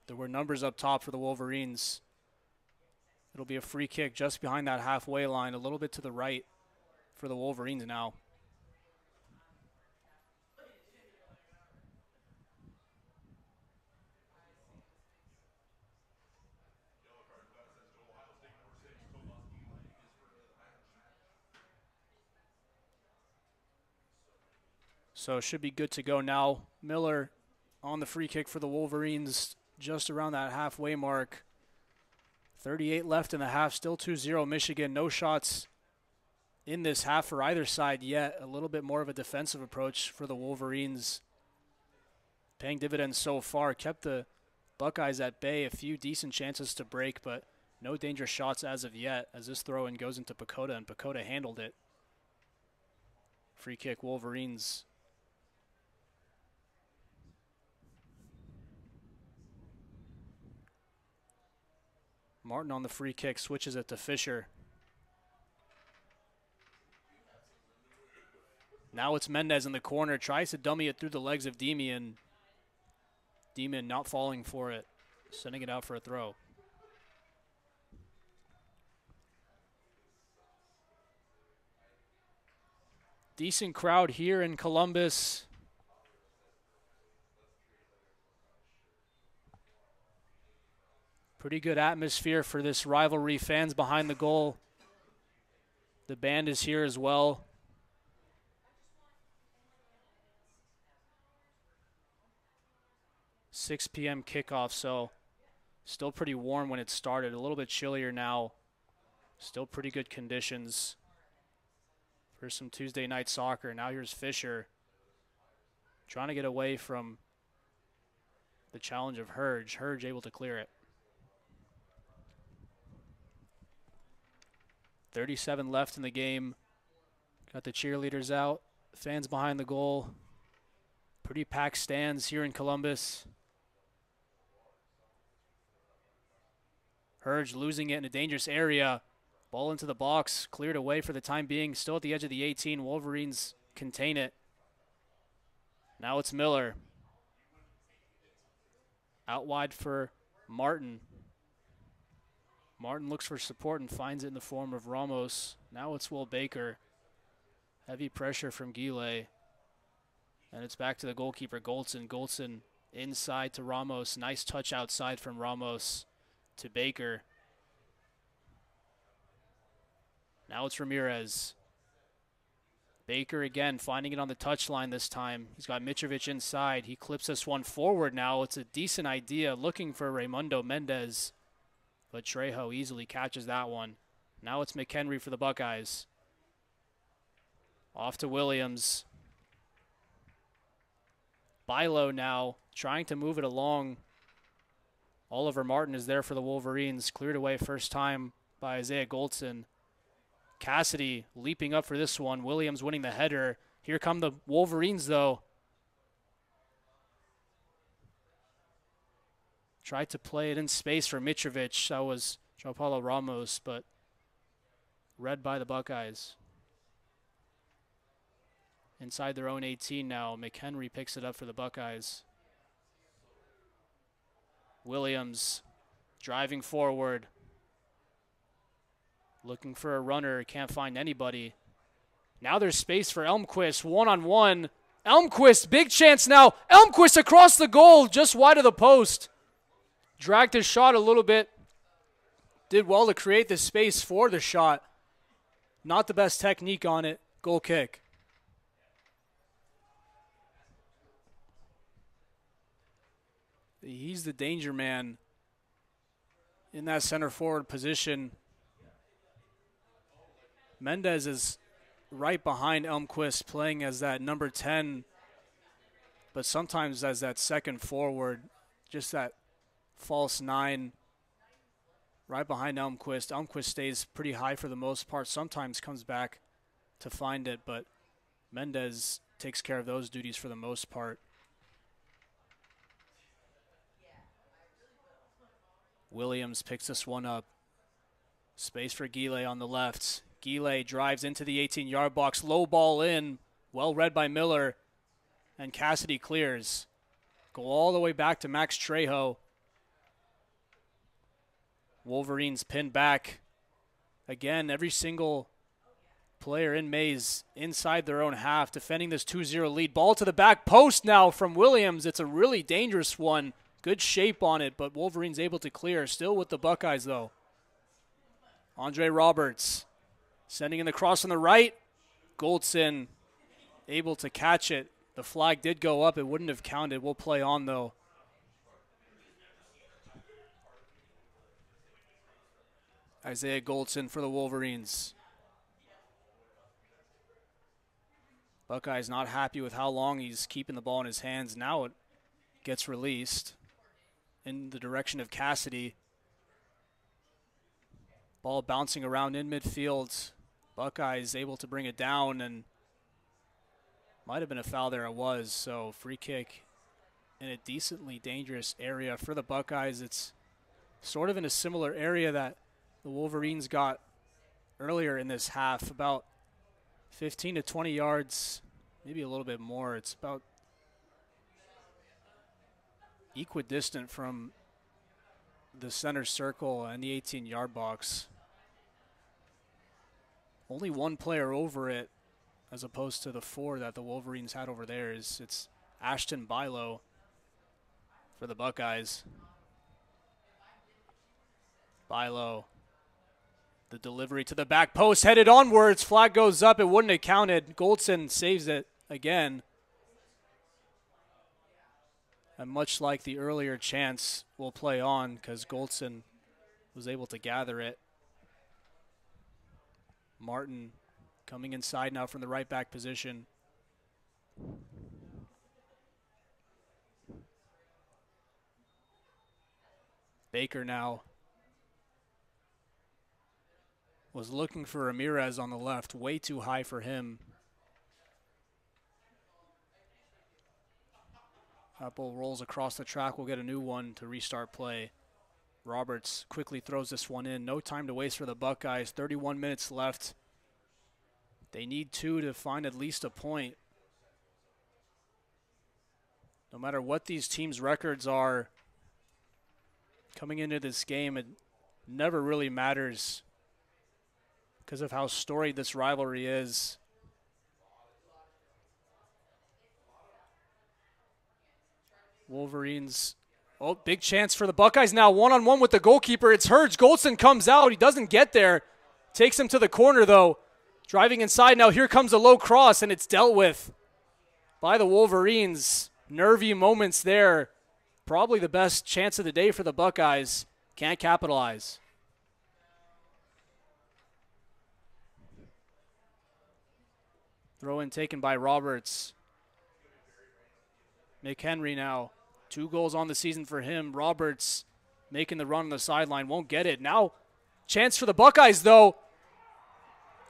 there were numbers up top for the Wolverines. It'll be a free kick just behind that halfway line, a little bit to the right for the Wolverines now. So it should be good to go now. Miller on the free kick for the Wolverines just around that halfway mark. 38 left in the half, still 2-0 Michigan. No shots in this half for either side yet. A little bit more of a defensive approach for the Wolverines. Paying dividends so far. Kept the Buckeyes at bay. A few decent chances to break, but no dangerous shots as of yet as this throw-in goes into Pacoda, and Pacoda handled it. Free kick Wolverines. Martin on the free kick, switches it to Fisher. Now it's Mendez in the corner, tries to dummy it through the legs of Demian. Demian not falling for it, sending it out for a throw. Decent crowd here in Columbus. Pretty good atmosphere for this rivalry. Fans behind the goal. The band is here as well. $6 p.m. kickoff, so still pretty warm when it started. A little bit chillier now. Still pretty good conditions for some Tuesday night soccer. Now here's Fisher trying to get away from the challenge of Hurge. Hurge able to clear it. 37 left in the game. Got the cheerleaders out. Fans behind the goal. Pretty packed stands here in Columbus. Hurge losing it in a dangerous area. Ball into the box. Cleared away for the time being. Still at the edge of the 18. Wolverines contain it. Now it's Miller. Out wide for Martin. Martin looks for support and finds it in the form of Ramos. Now it's Will Baker. Heavy pressure from Guile. And it's back to the goalkeeper, Goldson. Goldson inside to Ramos. Nice touch outside from Ramos to Baker. Now it's Ramirez. Baker again finding it on the touchline this time. He's got Mitrovic inside. He clips this one forward now. It's a decent idea looking for Raimundo Mendez. But Trejo easily catches that one. Now it's McHenry for the Buckeyes. Off to Williams. Bilo now trying to move it along. Oliver Martin is there for the Wolverines. Cleared away first time by Isaiah Goldson. Cassidy leaping up for this one. Williams winning the header. Here come the Wolverines though. Tried to play it in space for Mitrovic. That was João Paulo Ramos, but read by the Buckeyes. Inside their own 18 now. McHenry picks it up for the Buckeyes. Williams driving forward. Looking for a runner. Can't find anybody. Now there's space for Elmquist. One-on-one. Elmquist, big chance now. Elmquist across the goal, just wide of the post. Dragged his shot a little bit. Did well to create the space for the shot. Not the best technique on it. Goal kick. He's the danger man in that center forward position. Mendez is right behind Elmquist, playing as that number 10, but sometimes as that second forward, just that false 9 right behind Elmquist. Elmquist stays pretty high for the most part, sometimes comes back to find it, but Mendez takes care of those duties for the most part. Williams picks this one up. Space for Guile on the left. Guile drives into the 18-yard box. Low ball in. Well read by Miller. And Cassidy clears. Go all the way back to Max Trejo. Wolverines pinned back. Again, every single player in Mays inside their own half, defending this 2-0 lead. Ball to the back post now from Williams. It's a really dangerous one. Good shape on it, but Wolverines able to clear. Still with the Buckeyes, though. Andre Roberts sending in the cross on the right. Goldson able to catch it. The flag did go up. It wouldn't have counted. We'll play on, though. Isaiah Goldson for the Wolverines. Buckeyes not happy with how long he's keeping the ball in his hands. Now it gets released in the direction of Cassidy. Ball bouncing around in midfield. Buckeyes able to bring it down, and might have been a foul there. It was. So free kick in a decently dangerous area for the Buckeyes. It's sort of in a similar area that the Wolverines got earlier in this half, about 15 to 20 yards, maybe a little bit more. It's about equidistant from the center circle and the 18-yard box. Only one player over it as opposed to the 4 that the Wolverines had over there. It's Ashton Bilo for the Buckeyes. Bilo, the delivery to the back post, headed onwards. Flag goes up. It wouldn't have counted. Goldson saves it again. And much like the earlier chance, will play on because Goldson was able to gather it. Martin coming inside now from the right back position. Baker now was looking for Ramirez on the left, way too high for him. That ball rolls across the track. We'll get a new one to restart play. Roberts quickly throws this one in. No time to waste for the Buckeyes. 31 minutes left. They need 2 to find at least a point. No matter what these teams' records are coming into this game, it never really matters because of how storied this rivalry is. Wolverines, oh, big chance for the Buckeyes now. One-on-one with the goalkeeper. It's Hurge. Goldson comes out. He doesn't get there. Takes him to the corner, though. Driving inside now. Here comes a low cross, and it's dealt with by the Wolverines. Nervy moments there. Probably the best chance of the day for the Buckeyes. Can't capitalize. Throw in taken by Roberts. McHenry now. 2 goals on the season for him. Roberts making the run on the sideline. Won't get it. Now, chance for the Buckeyes, though.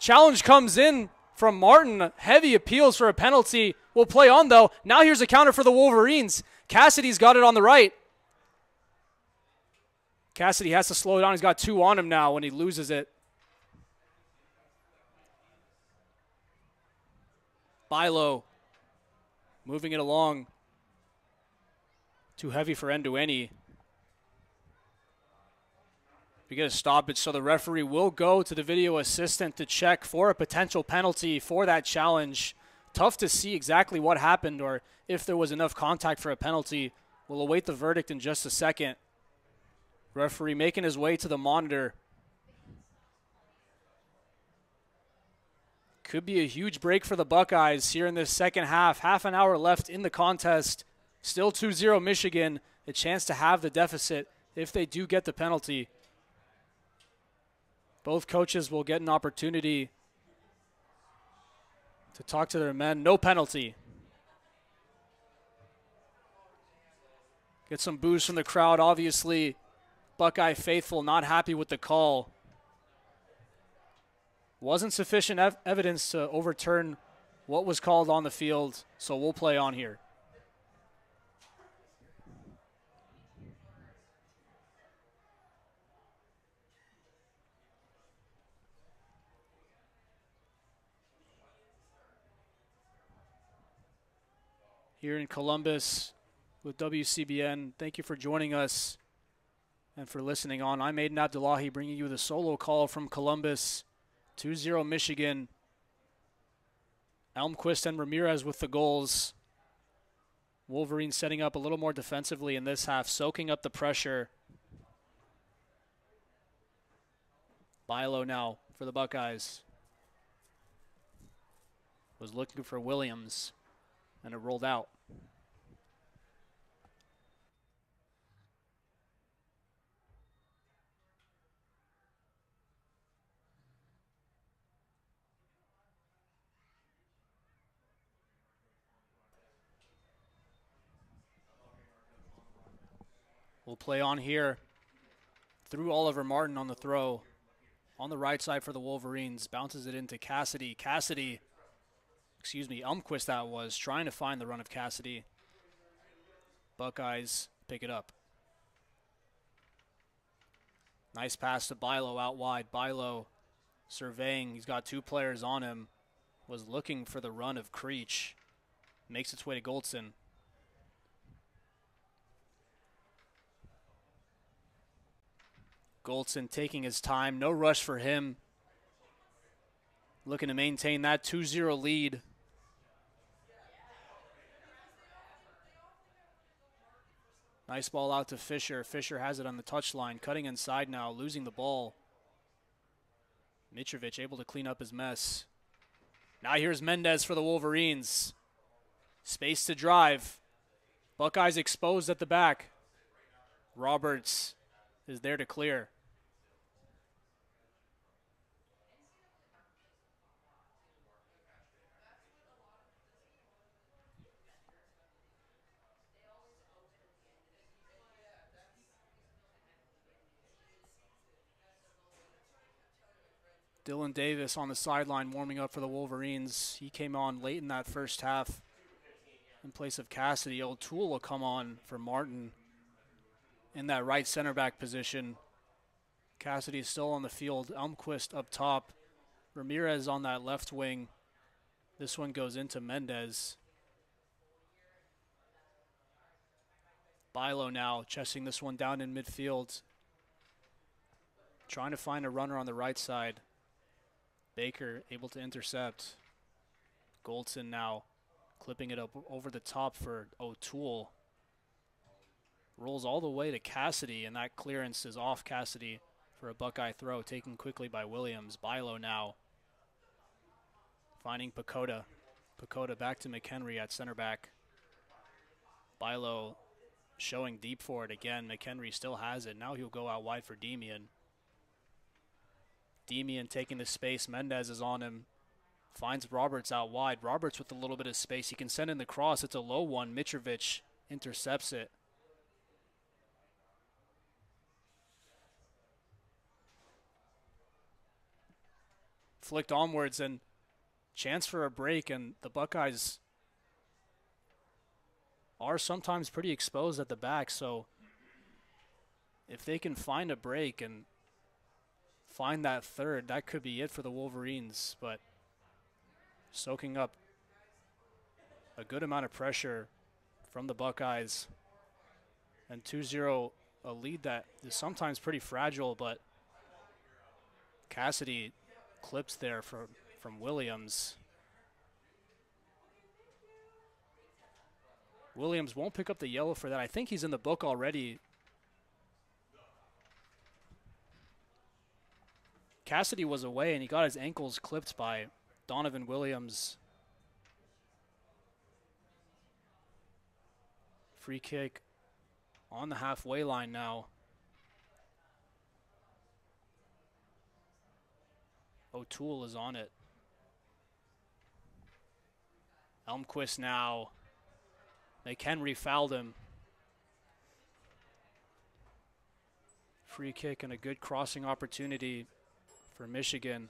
Challenge comes in from Martin. Heavy appeals for a penalty. Will play on, though. Now here's a counter for the Wolverines. Cassidy's got it on the right. Cassidy has to slow down. He's got 2 on him now when he loses it. Bilo moving it along. Too heavy for Ndueni. We get a stoppage, so the referee will go to the video assistant to check for a potential penalty for that challenge. Tough to see exactly what happened or if there was enough contact for a penalty. We'll await the verdict in just a second. Referee making his way to the monitor. Could be a huge break for the Buckeyes here in this second half. Half an hour left in the contest. Still 2-0 Michigan. A chance to have the deficit if they do get the penalty. Both coaches will get an opportunity to talk to their men. No penalty. Get some boos from the crowd. Obviously, Buckeye faithful not happy with the call. Wasn't sufficient evidence to overturn what was called on the field, so we'll play on here. Here in Columbus with WCBN. Thank you for joining us and for listening on. I'm Aydin Abdollahi bringing you the solo call from Columbus. 2-0 Michigan. Elmquist and Ramirez with the goals. Wolverines setting up a little more defensively in this half, soaking up the pressure. Bilo now for the Buckeyes. Was looking for Williams, and it rolled out. We'll play on here through Oliver Martin on the throw. On the right side for the Wolverines. Bounces it into Cassidy. Elmquist that was, trying to find the run of Cassidy. Buckeyes pick it up. Nice pass to Bilo out wide. Bilo surveying. He's got 2 players on him. Was looking for the run of Creech. Makes its way to Goldson. Goldson taking his time. No rush for him. looking to maintain that 2-0 lead. Nice ball out to Fisher. Fisher has it on the touchline, cutting inside now, losing the ball. Mitrovic able to clean up his mess. Now here's Mendez for the Wolverines. Space to drive. Buckeyes exposed at the back. Roberts is there to clear. Dylan Davis on the sideline warming up for the Wolverines. He came on late in that first half in place of Cassidy. O'Toole will come on for Martin in that right center back position. Cassidy is still on the field. Elmquist up top. Ramirez on that left wing. This one goes into Mendez. Bilo now chesting this one down in midfield. Trying to find a runner on the right side. Baker able to intercept. Goldson now clipping it up over the top for O'Toole. Rolls all the way to Cassidy, and that clearance is off Cassidy for a Buckeye throw, taken quickly by Williams. Bilo now finding Pacoda. Pacoda back to McHenry at center back. Bilo showing deep for it again. McHenry still has it. Now he'll go out wide for Demian. Demian taking the space. Mendez is on him. Finds Roberts out wide. Roberts with a little bit of space. He can send in the cross. It's a low one. Mitrovic intercepts it. Flicked onwards and chance for a break, and the Buckeyes are sometimes pretty exposed at the back, so if they can find a break and find that third, that could be it for the Wolverines. But soaking up a good amount of pressure from the Buckeyes, and 2-0, a lead that is sometimes pretty fragile, but Cassidy clips there from Williams. Williams won't pick up the yellow for that. I think he's in the book already. Cassidy was away, and he got his ankles clipped by Donovan Williams. Free kick on the halfway line now. O'Toole is on it. Elmquist now. McHenry fouled him. Free kick and a good crossing opportunity for Michigan.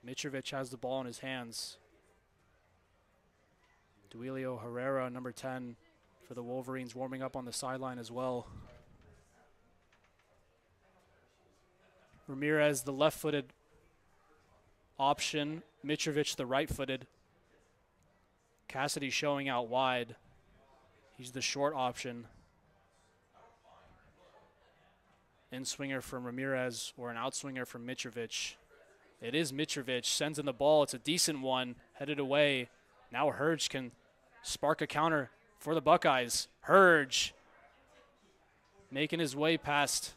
Mitrovic has the ball in his hands. Duilio Herrera, number 10, for the Wolverines, warming up on the sideline as well. Ramirez, the left-footed option. Mitrovic, the right-footed. Cassidy showing out wide. He's the short option. In-swinger from Ramirez or an outswinger from Mitrovic. It is Mitrovic, sends in the ball. It's a decent one, headed away. Now Hurge can spark a counter for the Buckeyes. Hurge making his way past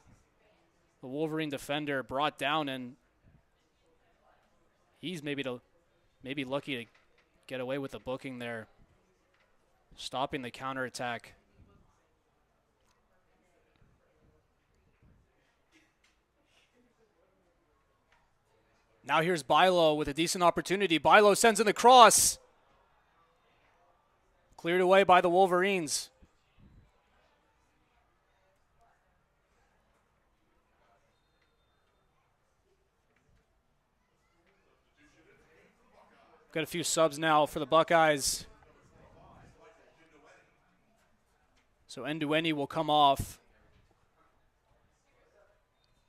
the Wolverine defender, brought down, and he's maybe lucky to get away with the booking there, stopping the counterattack. Now here's Bilo with a decent opportunity. Bilo sends in the cross. Cleared away by the Wolverines. Got a few subs now for the Buckeyes. So Ndueni will come off.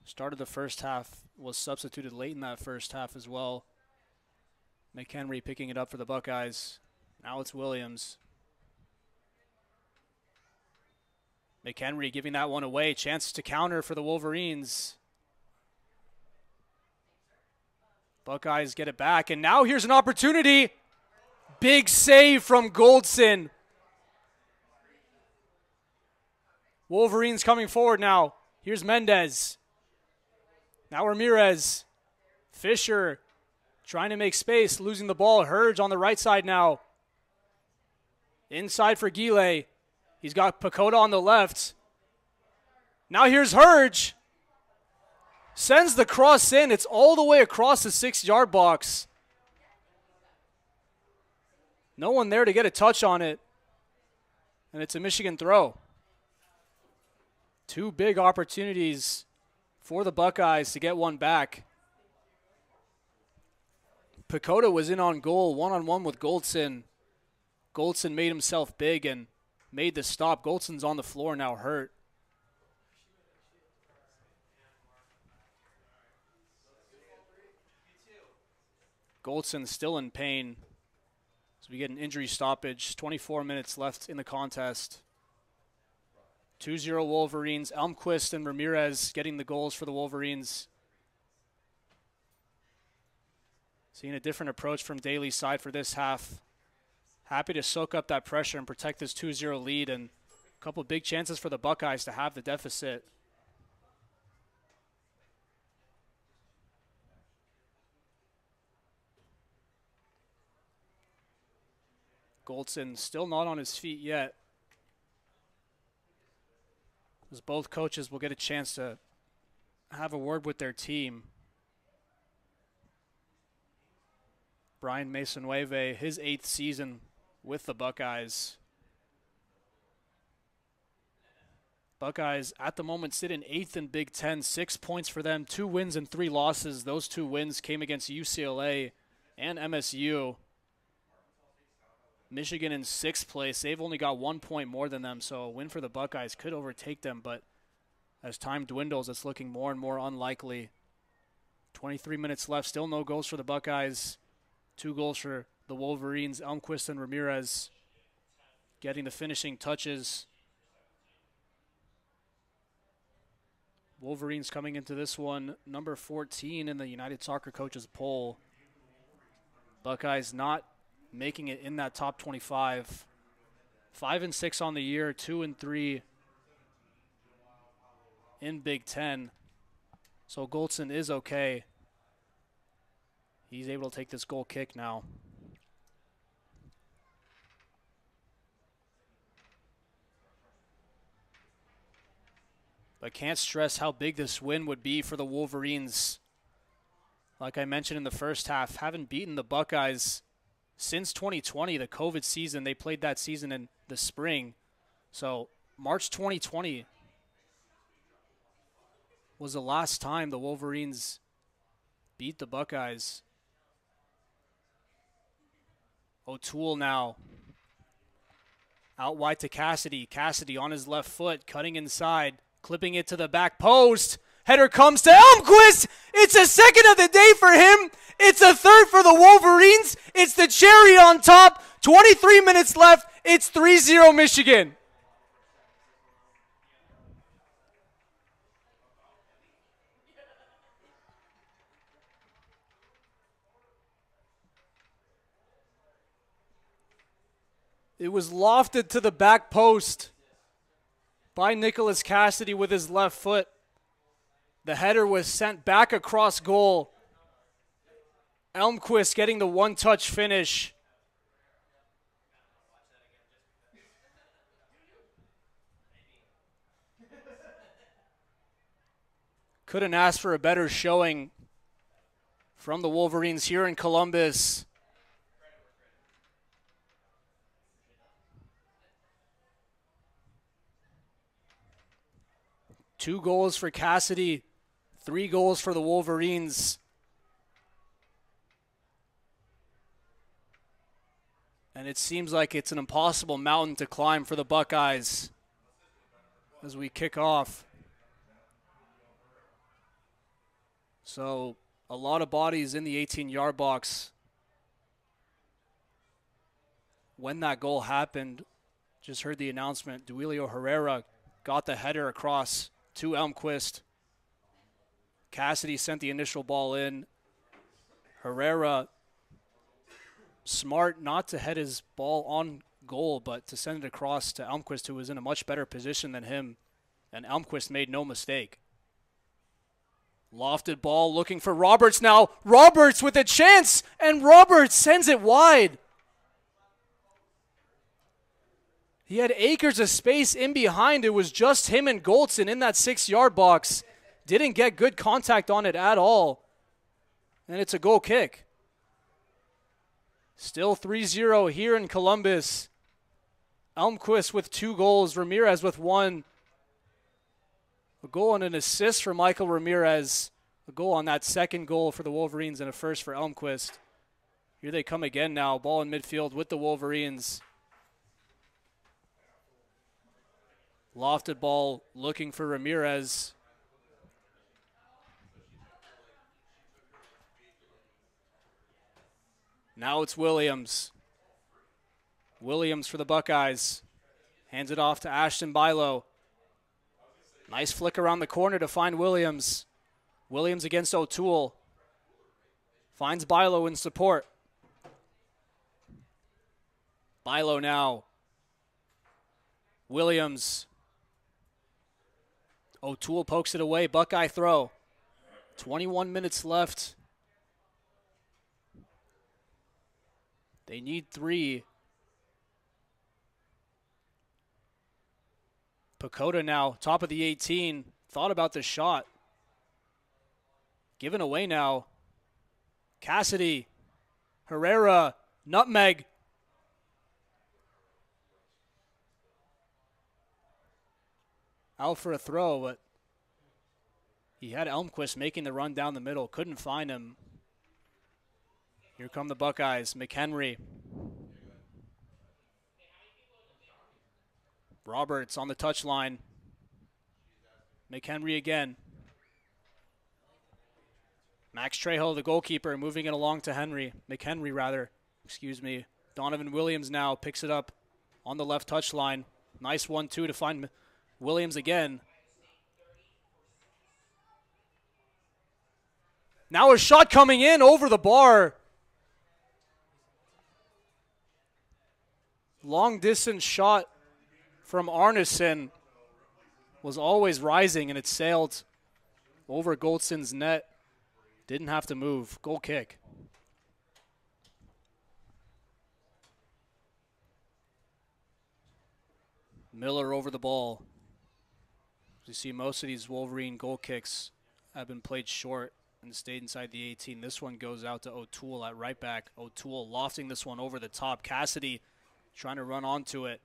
Started the first half, was substituted late in that first half as well. McHenry picking it up for the Buckeyes. Now it's Williams. McHenry giving that one away. Chance to counter for the Wolverines. Buckeyes get it back, and now here's an opportunity. Big save from Goldson. Wolverines coming forward now. Here's Mendez. Now Ramirez. Fisher trying to make space, losing the ball. Hurge on the right side now. Inside for Guile. He's got Pacoda on the left. Now here's Hurge. Sends the cross in. It's all the way across the 6-yard box. No one there to get a touch on it. And it's a Michigan throw. Two big opportunities for the Buckeyes to get one back. Pacoda was in on goal, one-on-one with Goldson. Goldson made himself big and made the stop. Goldson's on the floor now, hurt. Goldson still in pain. So we get an injury stoppage. 24 minutes left in the contest. 2-0 Wolverines. Elmquist and Ramirez getting the goals for the Wolverines. Seeing a different approach from Daly's side for this half. Happy to soak up that pressure and protect this 2-0 lead, and a couple big chances for the Buckeyes to have the deficit. Goldson still not on his feet yet, as both coaches will get a chance to have a word with their team. Brian Mason-Nueve, his 8th season with the Buckeyes. Buckeyes at the moment sit in 8th in Big Ten, 6 points for them, 2 wins and 3 losses. Those 2 wins came against UCLA and MSU. Michigan in 6th place. They've only got 1 point more than them, so a win for the Buckeyes could overtake them, but as time dwindles, it's looking more and more unlikely. 23 minutes left, still no goals for the Buckeyes. 2 goals for the Wolverines. Elmquist and Ramirez getting the finishing touches. Wolverines coming into this one, number 14 in the United Soccer Coaches poll. Buckeyes not making it in that top 25. 5-6 on the year, 2-3 in Big Ten. So Goldson is okay. He's able to take this goal kick now. But can't stress how big this win would be for the Wolverines. Like I mentioned in the first half, haven't beaten the Buckeyes since 2020, the COVID season. They played that season in the spring. So March 2020 was the last time the Wolverines beat the Buckeyes. O'Toole now. Out wide to Cassidy. Cassidy on his left foot, cutting inside, clipping it to the back post. Header comes to Elmquist. It's a second of the day for him. It's a third for the Wolverines. It's the cherry on top. 23 minutes left. It's 3-0 Michigan. It was lofted to the back post by Nicholas Cassidy with his left foot. The header was sent back across goal. Elmquist getting the one-touch finish. Couldn't ask for a better showing from the Wolverines here in Columbus. Two goals for Cassidy, 3 goals for the Wolverines. And it seems like it's an impossible mountain to climb for the Buckeyes as we kick off. So a lot of bodies in the 18-yard box. When that goal happened, just heard the announcement, Duilio Herrera got the header across to Elmquist. Cassidy sent the initial ball in. Herrera, smart not to head his ball on goal, but to send it across to Elmquist, who was in a much better position than him. And Elmquist made no mistake. Lofted ball looking for Roberts now. Roberts with a chance, and Roberts sends it wide. He had acres of space in behind. It was just him and Goldson in that 6-yard box. Didn't get good contact on it at all. And it's a goal kick. Still 3-0 here in Columbus. Elmquist with 2 goals, Ramirez with 1. A goal and an assist for Michael Ramirez. A goal on that second goal for the Wolverines and a first for Elmquist. Here they come again now. Ball in midfield with the Wolverines. Lofted ball looking for Ramirez. Now it's Williams. Williams for the Buckeyes. Hands it off to Ashton Bilo. Nice flick around the corner to find Williams. Williams against O'Toole. Finds Bilo in support. Bilo now. Williams. O'Toole pokes it away. Buckeye throw. 21 minutes left. They need 3. Pacoda now, top of the 18. Thought about the shot. Given away now. Cassidy. Herrera. Nutmeg. Out for a throw, but he had Elmquist making the run down the middle. Couldn't find him. Here come the Buckeyes. McHenry. Roberts on the touchline. McHenry again. Max Trejo, the goalkeeper, moving it along to McHenry rather. Donovan Williams now picks it up on the left touchline. Nice 1-2 to find Williams again. Now a shot coming in over the bar. Long distance shot from Arneson was always rising, and it sailed over Goldson's net. Didn't have to move. Goal kick. Miller over the ball. You see most of these Wolverine goal kicks have been played short and stayed inside the 18. This one goes out to O'Toole at right back. O'Toole lofting this one over the top. Cassidy trying to run onto it.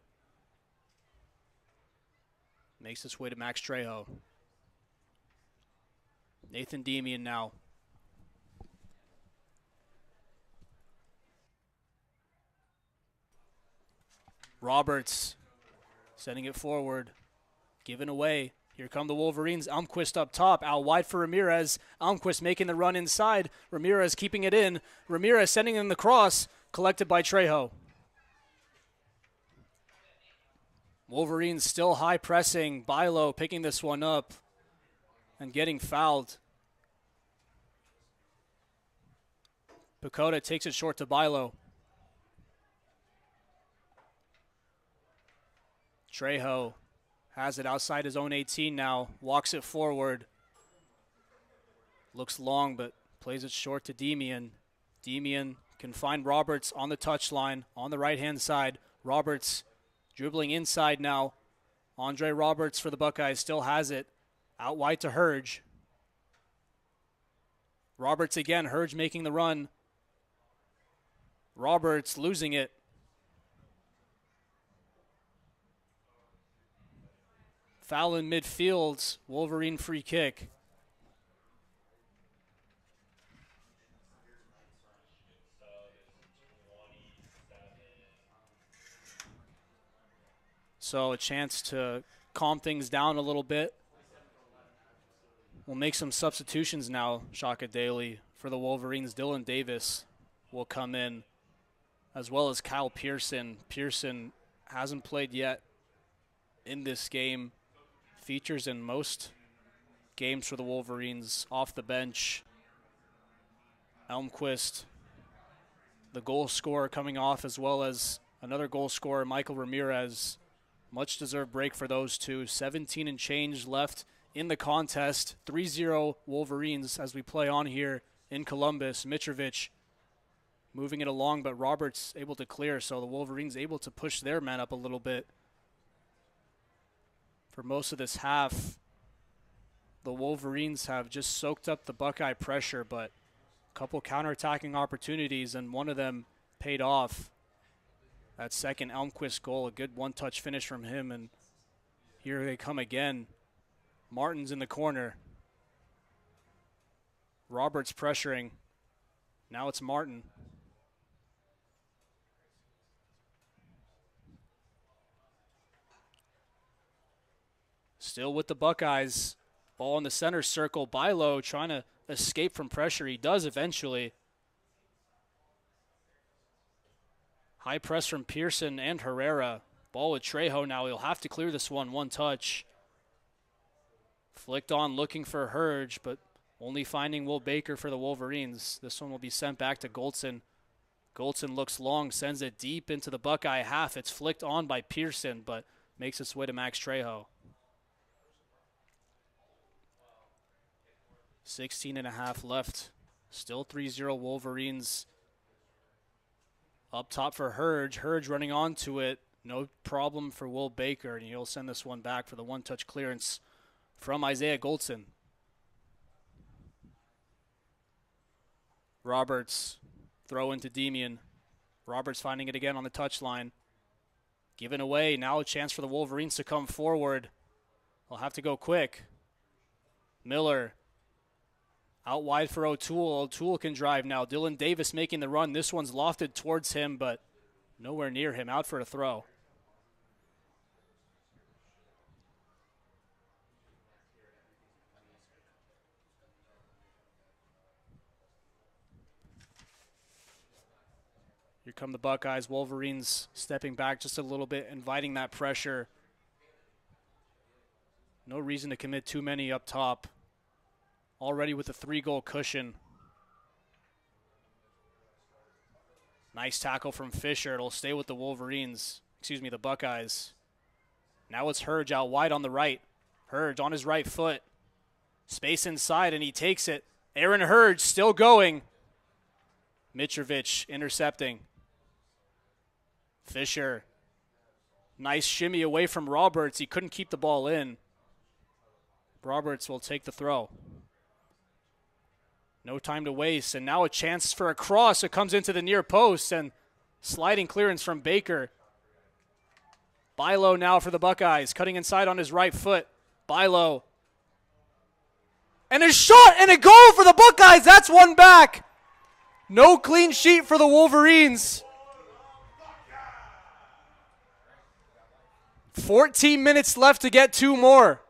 Makes its way to Max Trejo. Nathan Demian now. Roberts sending it forward. Given away. Here come the Wolverines. Elmquist up top. Out wide for Ramirez. Elmquist making the run inside. Ramirez keeping it in. Ramirez sending in the cross. Collected by Trejo. Wolverines still high pressing. Bilo picking this one up and getting fouled. Pacoda takes it short to Bilo. Trejo has it outside his own 18 now. Walks it forward. Looks long, but plays it short to Demian. Demian can find Roberts on the touchline on the right-hand side. Roberts dribbling inside now. Andre Roberts for the Buckeyes still has it. Out wide to Hurge. Roberts again. Hurge making the run. Roberts losing it. Foul in midfield. Wolverine free kick. So a chance to calm things down a little bit. We'll make some substitutions now, Shaka Daly. For the Wolverines, Dylan Davis will come in, as well as Kyle Pearson. Pearson hasn't played yet in this game. Features in most games for the Wolverines off the bench. Elmquist, the goal scorer, coming off, as well as another goal scorer, Michael Ramirez. Much deserved break for those two. 17 and change left in the contest. 3-0 Wolverines as we play on here in Columbus. Mitrovic moving it along, but Roberts able to clear, so the Wolverines able to push their men up a little bit. For most of this half, the Wolverines have just soaked up the Buckeye pressure, but a couple counterattacking opportunities, and one of them paid off. That second Elmquist goal, a good one-touch finish from him, and here they come again. Martin's in the corner. Roberts pressuring. Now it's Martin. Still with the Buckeyes. Ball in the center circle. Bilo trying to escape from pressure. He does eventually. High press from Pearson and Herrera. Ball with Trejo now. He'll have to clear this one touch. Flicked on looking for Hurge, but only finding Will Baker for the Wolverines. This one will be sent back to Goldson. Goldson looks long, sends it deep into the Buckeye half. It's flicked on by Pearson, but makes its way to Max Trejo. 16 and a half left. Still 3-0 Wolverines. Up top for Hurge. Hurge running onto it. No problem for Will Baker, and he'll send this one back for the one-touch clearance from Isaiah Goldson. Roberts, throw into Demian. Roberts finding it again on the touchline. Given away. Now a chance for the Wolverines to come forward. They'll have to go quick. Miller. Out wide for O'Toole. O'Toole can drive now. Dylan Davis making the run. This one's lofted towards him, but nowhere near him. Out for a throw. Here come the Buckeyes. Wolverines stepping back just a little bit, inviting that pressure. No reason to commit too many up top. Already with a 3-goal cushion. Nice tackle from Fisher. It'll stay with the Wolverines. The Buckeyes. Now it's Hurge out wide on the right. Hurge on his right foot. Space inside, and he takes it. Aaron Hurge still going. Mitrovic intercepting. Fisher. Nice shimmy away from Roberts. He couldn't keep the ball in. Roberts will take the throw. No time to waste, and now a chance for a cross. It comes into the near post, and sliding clearance from Baker. Bilo now for the Buckeyes, cutting inside on his right foot. Bilo. And a shot and a goal for the Buckeyes. That's one back. No clean sheet for the Wolverines. 14 minutes left to get two more.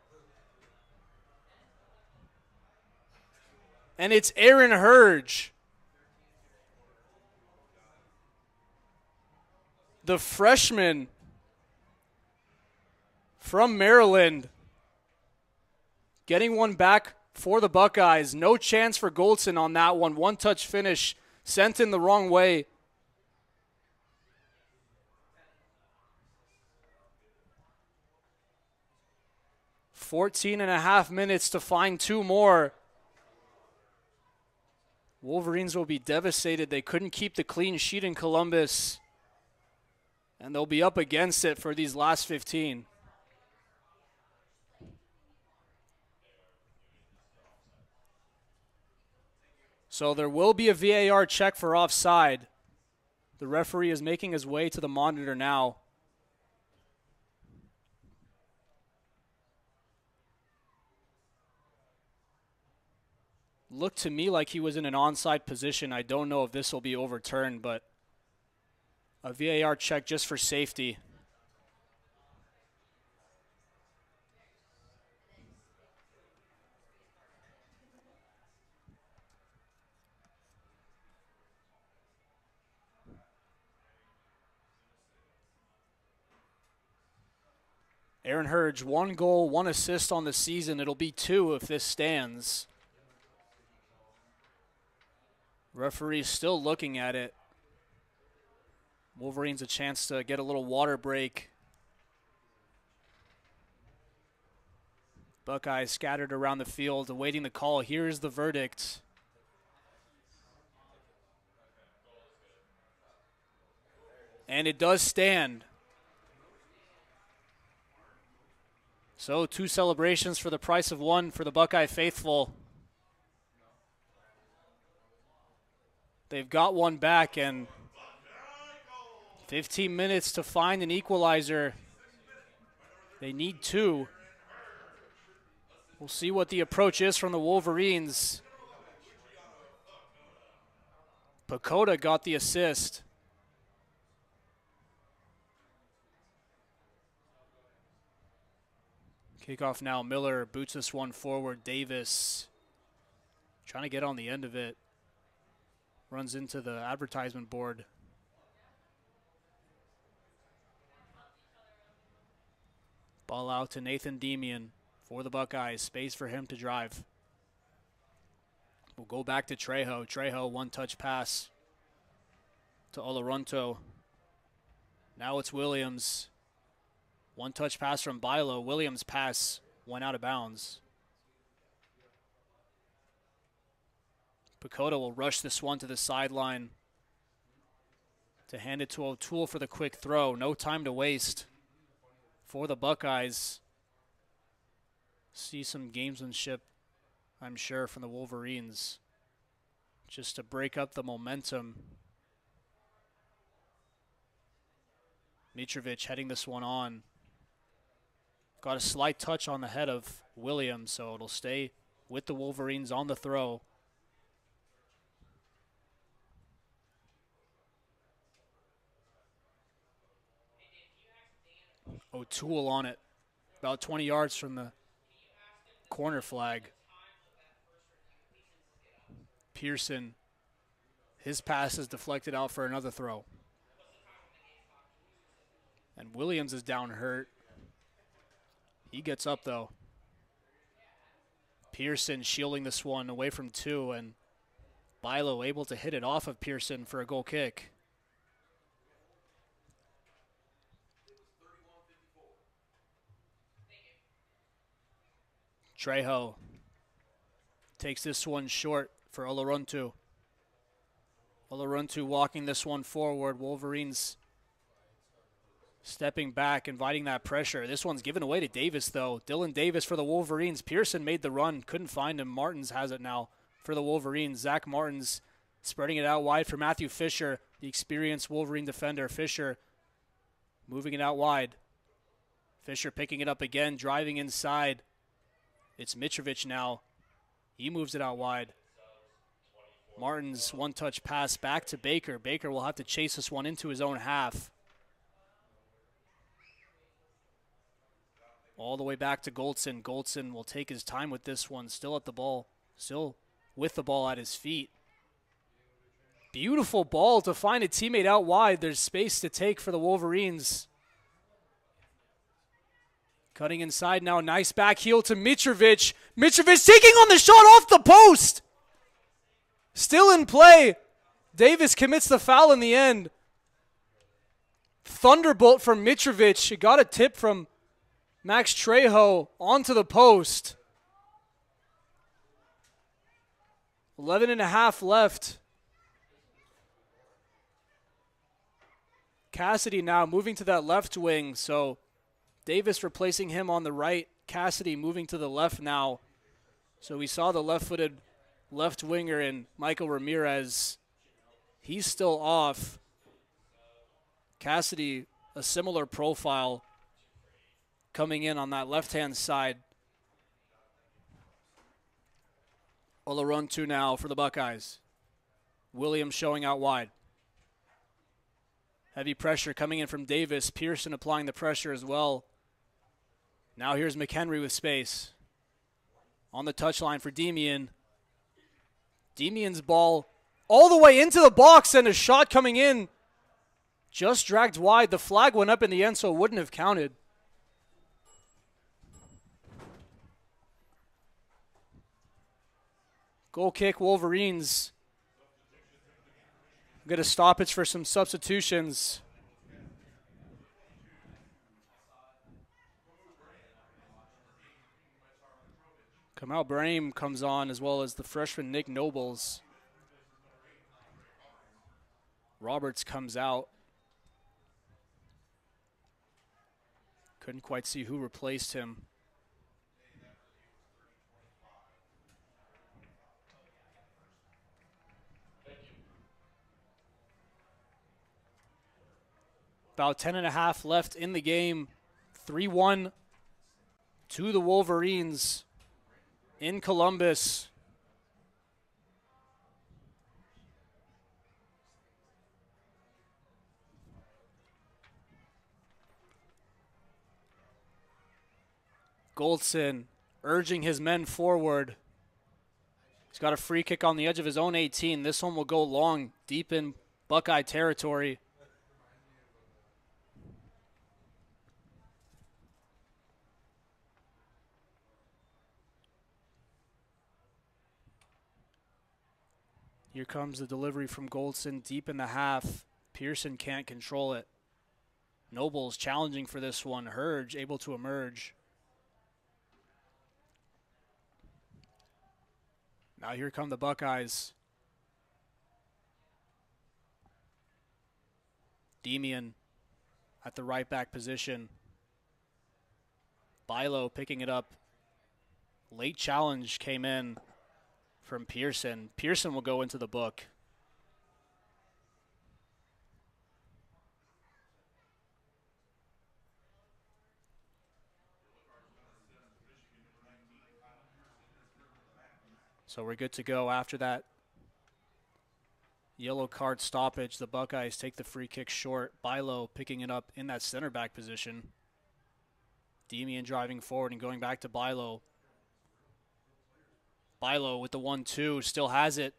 And it's Aaron Hurge. The freshman from Maryland. Getting one back for the Buckeyes. No chance for Goldson on that one. One-touch finish. Sent in the wrong way. .5 minutes to find two more. Wolverines will be devastated. They couldn't keep the clean sheet in Columbus. And they'll be up against it for these last 15. So there will be a VAR check for offside. The referee is making his way to the monitor now. Looked to me like he was in an onside position. I don't know if this will be overturned, but a VAR check just for safety. Aaron Hurge, 1 goal, 1 assist on the season. It'll be 2 if this stands. Referee's still looking at it. Wolverines a chance to get a little water break. Buckeyes scattered around the field awaiting the call. Here's the verdict. And it does stand. So 2 celebrations for the price of 1 for the Buckeye faithful. They've got one back, and 15 minutes to find an equalizer. They need 2. We'll see what the approach is from the Wolverines. Pacoda got the assist. Kickoff now. Miller boots this one forward. Davis trying to get on the end of it. Runs into the advertisement board. Ball out to Nathan Demian for the Buckeyes. Space for him to drive. We'll go back to Trejo. Trejo, one-touch pass to Olorunto. Now it's Williams. One-touch pass from Bilo. Williams' pass went out of bounds. Pacoda will rush this one to the sideline to hand it to O'Toole for the quick throw. No time to waste for the Buckeyes. See some gamesmanship, I'm sure, from the Wolverines, just to break up the momentum. Mitrovic heading this one on. Got a slight touch on the head of Williams, so it'll stay with the Wolverines on the throw. O'Toole on it, about 20 yards from the corner flag. Pearson, his pass is deflected out for another throw. And Williams is down hurt. He gets up though. Pearson shielding this one away from 2, and Bilo able to hit it off of Pearson for a goal kick. Trejo takes this one short for Olorunto. Olorunto walking this one forward. Wolverines stepping back, inviting that pressure. This one's given away to Davis, though. Dylan Davis for the Wolverines. Pearson made the run, couldn't find him. Martins has it now for the Wolverines. Zach Martins spreading it out wide for Matthew Fisher, the experienced Wolverine defender. Fisher moving it out wide. Fisher picking it up again, driving inside. It's Mitrovic now. He moves it out wide. Martin's one-touch pass back to Baker. Baker will have to chase this one into his own half. All the way back to Goldson. Goldson will take his time with this one. Still at the ball. Still with the ball at his feet. Beautiful ball to find a teammate out wide. There's space to take for the Wolverines. Cutting inside now. Nice back heel to Mitrovic. Mitrovic taking on the shot off the post. Still in play. Davis commits the foul in the end. Thunderbolt from Mitrovic. It got a tip from Max Trejo onto the post. 11.5 left. Cassidy now moving to that left wing, so Davis replacing him on the right. Cassidy moving to the left now. So we saw the left-footed left winger in Michael Ramirez. He's still off. Cassidy, a similar profile, coming in on that left-hand side. Olorunto now for the Buckeyes. Williams showing out wide. Heavy pressure coming in from Davis. Pearson applying the pressure as well. Now here's McHenry with space. On the touchline for Demian. Demian's ball all the way into the box, and a shot coming in. Just dragged wide. The flag went up in the end, so it wouldn't have counted. Goal kick, Wolverines. Get a stoppage for some substitutions. Kamal Brahim comes on, as well as the freshman Nick Nobles. Roberts comes out. Couldn't quite see who replaced him. About 10.5 left in the game. 3-1 to the Wolverines in Columbus. Goldson urging his men forward. He's got a free kick on the edge of his own 18. This one will go long, deep in Buckeye territory. Here comes the delivery from Goldson deep in the half. Pearson can't control it. Nobles challenging for this one. Hurge able to emerge. Now here come the Buckeyes. Demian at the right back position. Bilo picking it up. Late challenge came in from Pearson. Pearson will go into the book. So we're good to go after that yellow card stoppage. The Buckeyes take the free kick short. Bilo picking it up in that center back position. Demian driving forward and going back to Bilo. Bilo with the 1-2, still has it.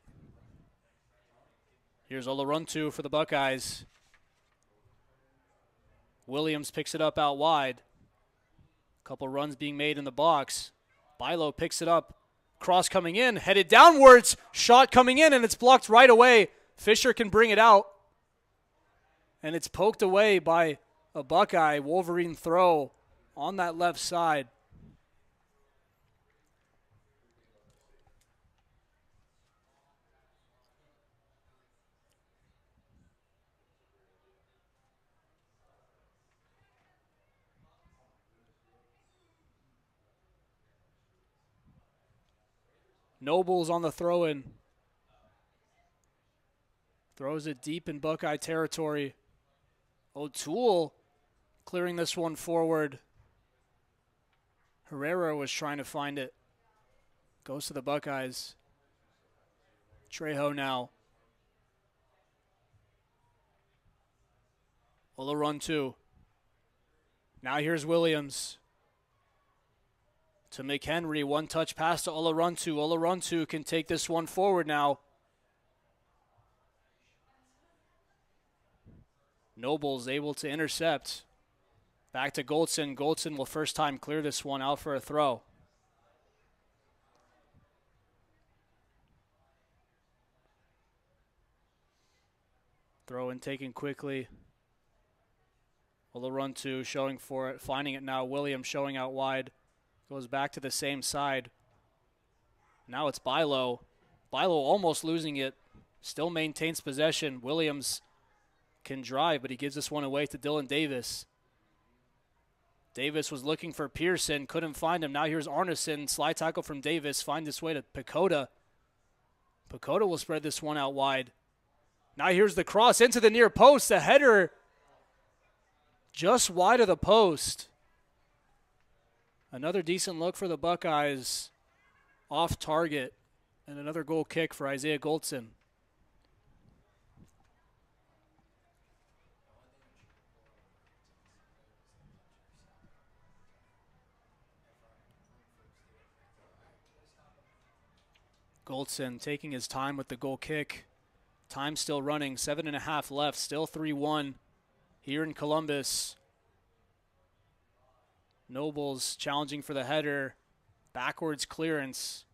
Here's Oloruntu for the Buckeyes. Williams picks it up out wide. Couple runs being made in the box. Bilo picks it up. Cross coming in, headed downwards. Shot coming in, and it's blocked right away. Fisher can bring it out. And it's poked away by a Buckeye. Wolverine throw on that left side. Nobles on the throw-in. Throws it deep in Buckeye territory. O'Toole clearing this one forward. Herrera was trying to find it. Goes to the Buckeyes. Trejo now. Oloruntu. Now here's Williams. To McHenry, one touch pass to Oloruntu. Oloruntu can take this one forward now. Nobles able to intercept. Back to Goldson. Goldson will first time clear this one out for a throw. Throw in taken quickly. Oloruntu showing for it, finding it now. Williams showing out wide. Goes back to the same side. Now it's Bilo. Bilo almost losing it. Still maintains possession. Williams can drive, but he gives this one away to Dylan Davis. Davis was looking for Pearson. Couldn't find him. Now here's Arneson. Slide tackle from Davis. Find his way to Pacoda. Pacoda will spread this one out wide. Now here's the cross into the near post. The header just wide of the post. Another decent look for the Buckeyes, off target, and another goal kick for Isaiah Goldson. Goldson taking his time with the goal kick. Time still running, 7.5 left, still 3-1 here in Columbus. Nobles challenging for the header. Backwards clearance.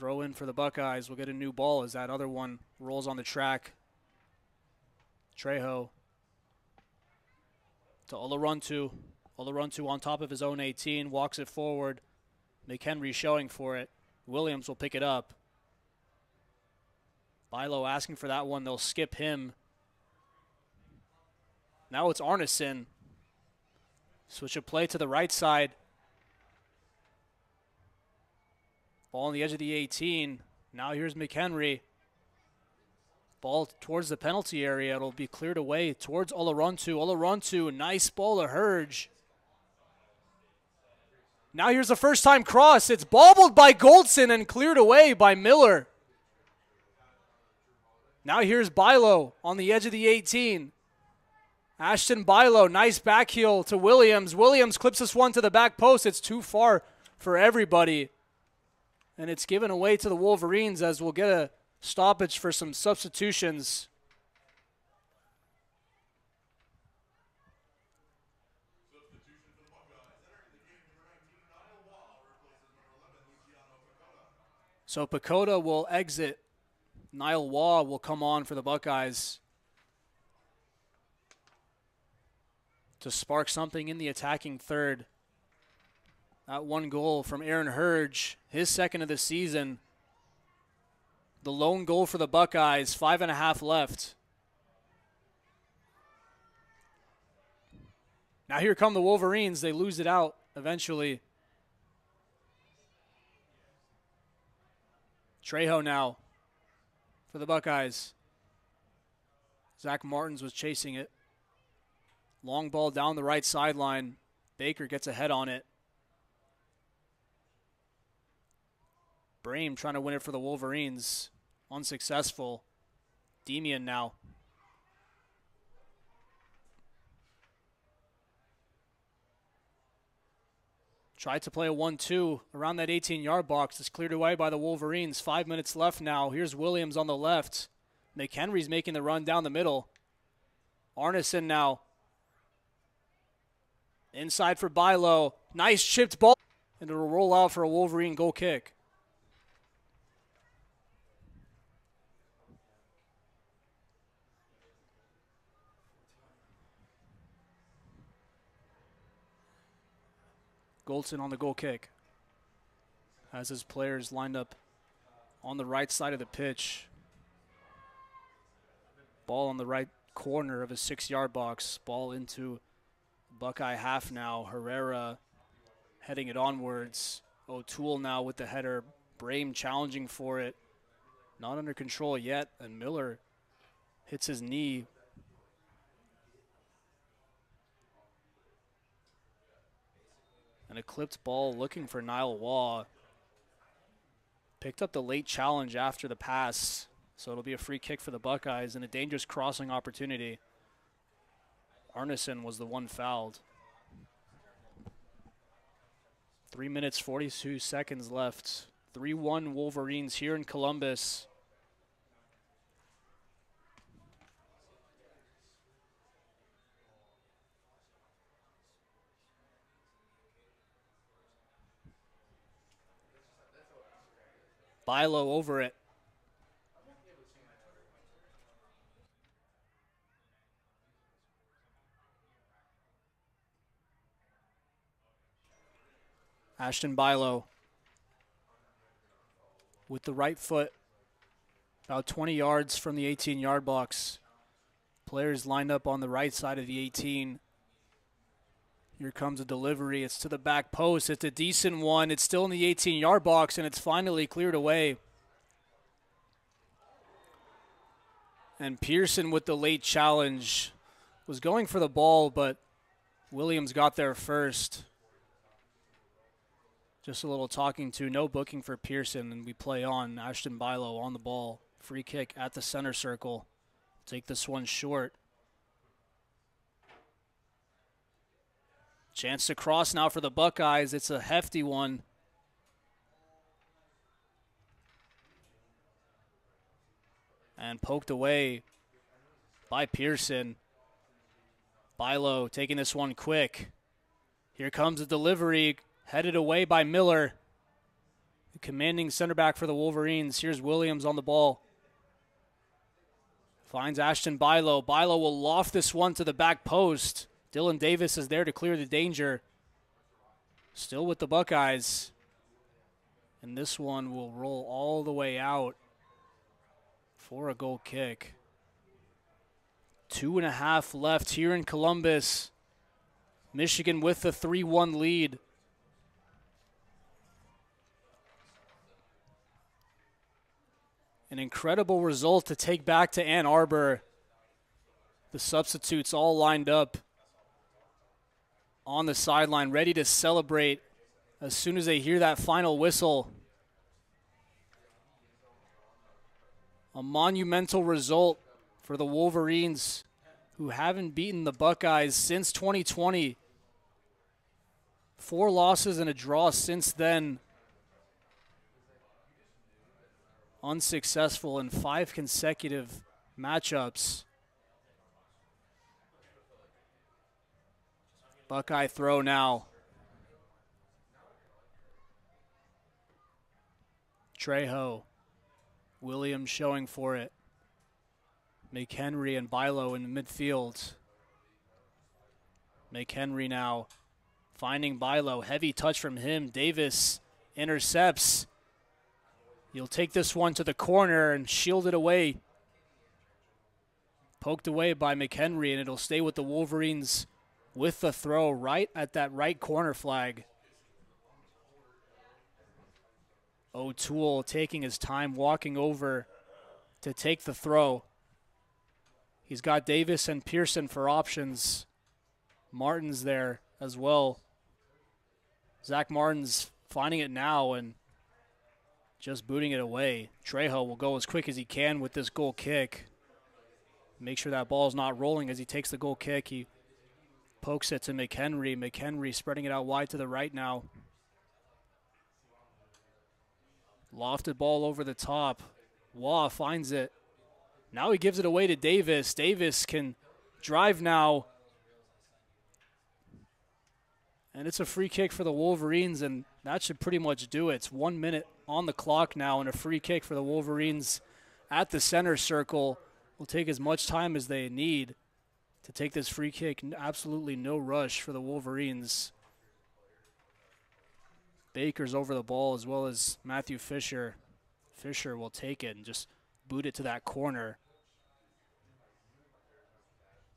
Throw in for the Buckeyes. We'll get a new ball as that other one rolls on the track. Trejo to Oloruntu. Oloruntu on top of his own 18, walks it forward. McHenry showing for it. Williams will pick it up. Bilo asking for that one. They'll skip him. Now it's Arneson. Switch of play to the right side. Ball on the edge of the 18. Now here's McHenry. Ball towards the penalty area. It'll be cleared away towards Oloruntu. Oloruntu, nice ball to Hurge. Now here's a first-time cross. It's bobbled by Goldson and cleared away by Miller. Now here's Bilo on the edge of the 18. Ashton Bilo, nice back heel to Williams. Williams clips this one to the back post. It's too far for everybody. And it's given away to the Wolverines as we'll get a stoppage for some substitutions. So Pacoda will exit. Niall Waugh will come on for the Buckeyes to spark something in the attacking third. That one goal from Aaron Hurge, his second of the season. The lone goal for the Buckeyes, 5.5 left. Now here come the Wolverines. They lose it out eventually. Trejo now for the Buckeyes. Zach Martins was chasing it. Long ball down the right sideline. Baker gets a head on it. Brame trying to win it for the Wolverines. Unsuccessful. Demian now. Tried to play a 1-2 around that 18-yard box. It's cleared away by the Wolverines. 5 minutes left now. Here's Williams on the left. McHenry's making the run down the middle. Arneson now. Inside for Bilo. Nice chipped ball. And it'll roll out for a Wolverine goal kick. Goldson on the goal kick. Has his players lined up on the right side of the pitch. Ball on the right corner of his 6-yard box. Ball into Buckeye half now. Herrera heading it onwards. O'Toole now with the header. Brame challenging for it. Not under control yet. And Miller hits his knee. And a clipped ball looking for Niall Waugh. Picked up the late challenge after the pass. So it'll be a free kick for the Buckeyes and a dangerous crossing opportunity. Arneson was the one fouled. 3 minutes, 42 seconds left. 3-1 Wolverines here in Columbus. Bilo over it. Ashton Bilo with the right foot, about 20 yards from the 18-yard box. Players lined up on the right side of the 18. Here comes a delivery. It's to the back post. It's a decent one. It's still in the 18-yard box, and it's finally cleared away. And Pearson with the late challenge was going for the ball, but Williams got there first. Just a little talking to, no booking for Pearson, and we play on. Ashton Bilo on the ball. Free kick at the center circle. Take this one short. Chance to cross now for the Buckeyes. It's a hefty one. And poked away by Pearson. Bilo taking this one quick. Here comes a delivery. Headed away by Miller. The commanding center back for the Wolverines. Here's Williams on the ball. Finds Ashton Bilo. Bilo will loft this one to the back post. Dylan Davis is there to clear the danger. Still with the Buckeyes. And this one will roll all the way out for a goal kick. 2.5 left here in Columbus. Michigan with the 3-1 lead. An incredible result to take back to Ann Arbor. The substitutes all lined up on the sideline, ready to celebrate as soon as they hear that final whistle. A monumental result for the Wolverines, who haven't beaten the Buckeyes since 2020. 4 losses and a draw since then. Unsuccessful in 5 consecutive matchups. Buckeye throw now. Trejo. Williams showing for it. McHenry and Bilo in the midfield. McHenry now finding Bilo. Heavy touch from him. Davis intercepts. He'll take this one to the corner and shield it away. Poked away by McHenry, and it'll stay with the Wolverines with the throw right at that right corner flag. O'Toole taking his time, walking over to take the throw. He's got Davis and Pearson for options. Martin's there as well. Zach Martin's finding it now and just booting it away. Trejo will go as quick as he can with this goal kick. Make sure that ball's not rolling as he takes the goal kick. He pokes it to McHenry. McHenry spreading it out wide to the right now. Lofted ball over the top. Waugh finds it. Now he gives it away to Davis. Davis can drive now. And it's a free kick for the Wolverines, and that should pretty much do it. It's 1 minute on the clock now, and a free kick for the Wolverines at the center circle. Will take as much time as they need to take this free kick. Absolutely no rush for the Wolverines. Baker's over the ball as well as Matthew Fisher. Fisher will take it and just boot it to that corner.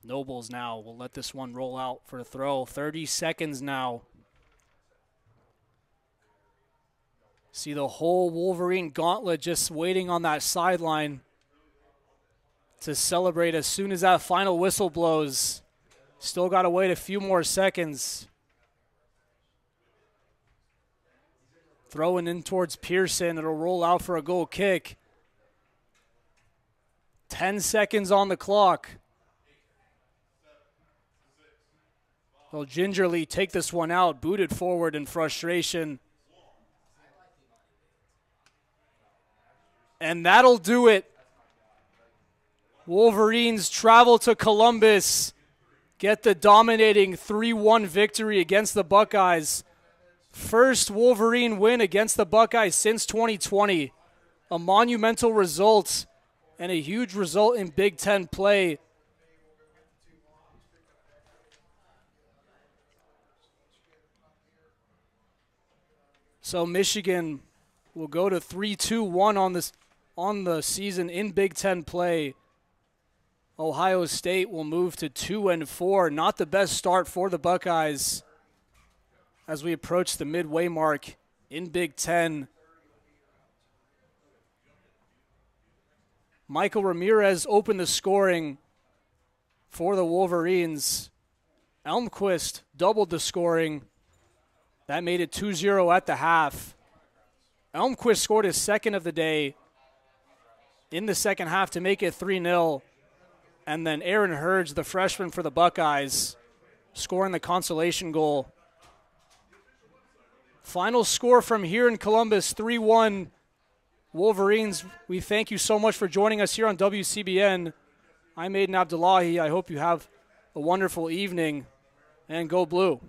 Nobles now will let this one roll out for a throw. 30 seconds now. See the whole Wolverine gauntlet just waiting on that sideline to celebrate as soon as that final whistle blows. Still got to wait a few more seconds. Throwing in towards Pearson. It'll roll out for a goal kick. 10 seconds on the clock. They'll gingerly take this one out, booted forward in frustration. And that'll do it. Wolverines travel to Columbus, get the dominating 3-1 victory against the Buckeyes. First Wolverine win against the Buckeyes since 2020. A monumental result and a huge result in Big Ten play. So Michigan will go to 3-2-1 on the season in Big Ten play. Ohio State will move to 2-4. Not the best start for the Buckeyes as we approach the midway mark in Big Ten. Michael Ramirez opened the scoring for the Wolverines. Elmquist doubled the scoring. That made it 2-0 at the half. Elmquist scored his second of the day in the second half to make it 3-0. And then Aaron Hurge, the freshman for the Buckeyes, scoring the consolation goal. Final score from here in Columbus, 3-1 Wolverines. We thank you so much for joining us here on WCBN. I'm Aydin Abdollahi. I hope you have a wonderful evening, and go Blue.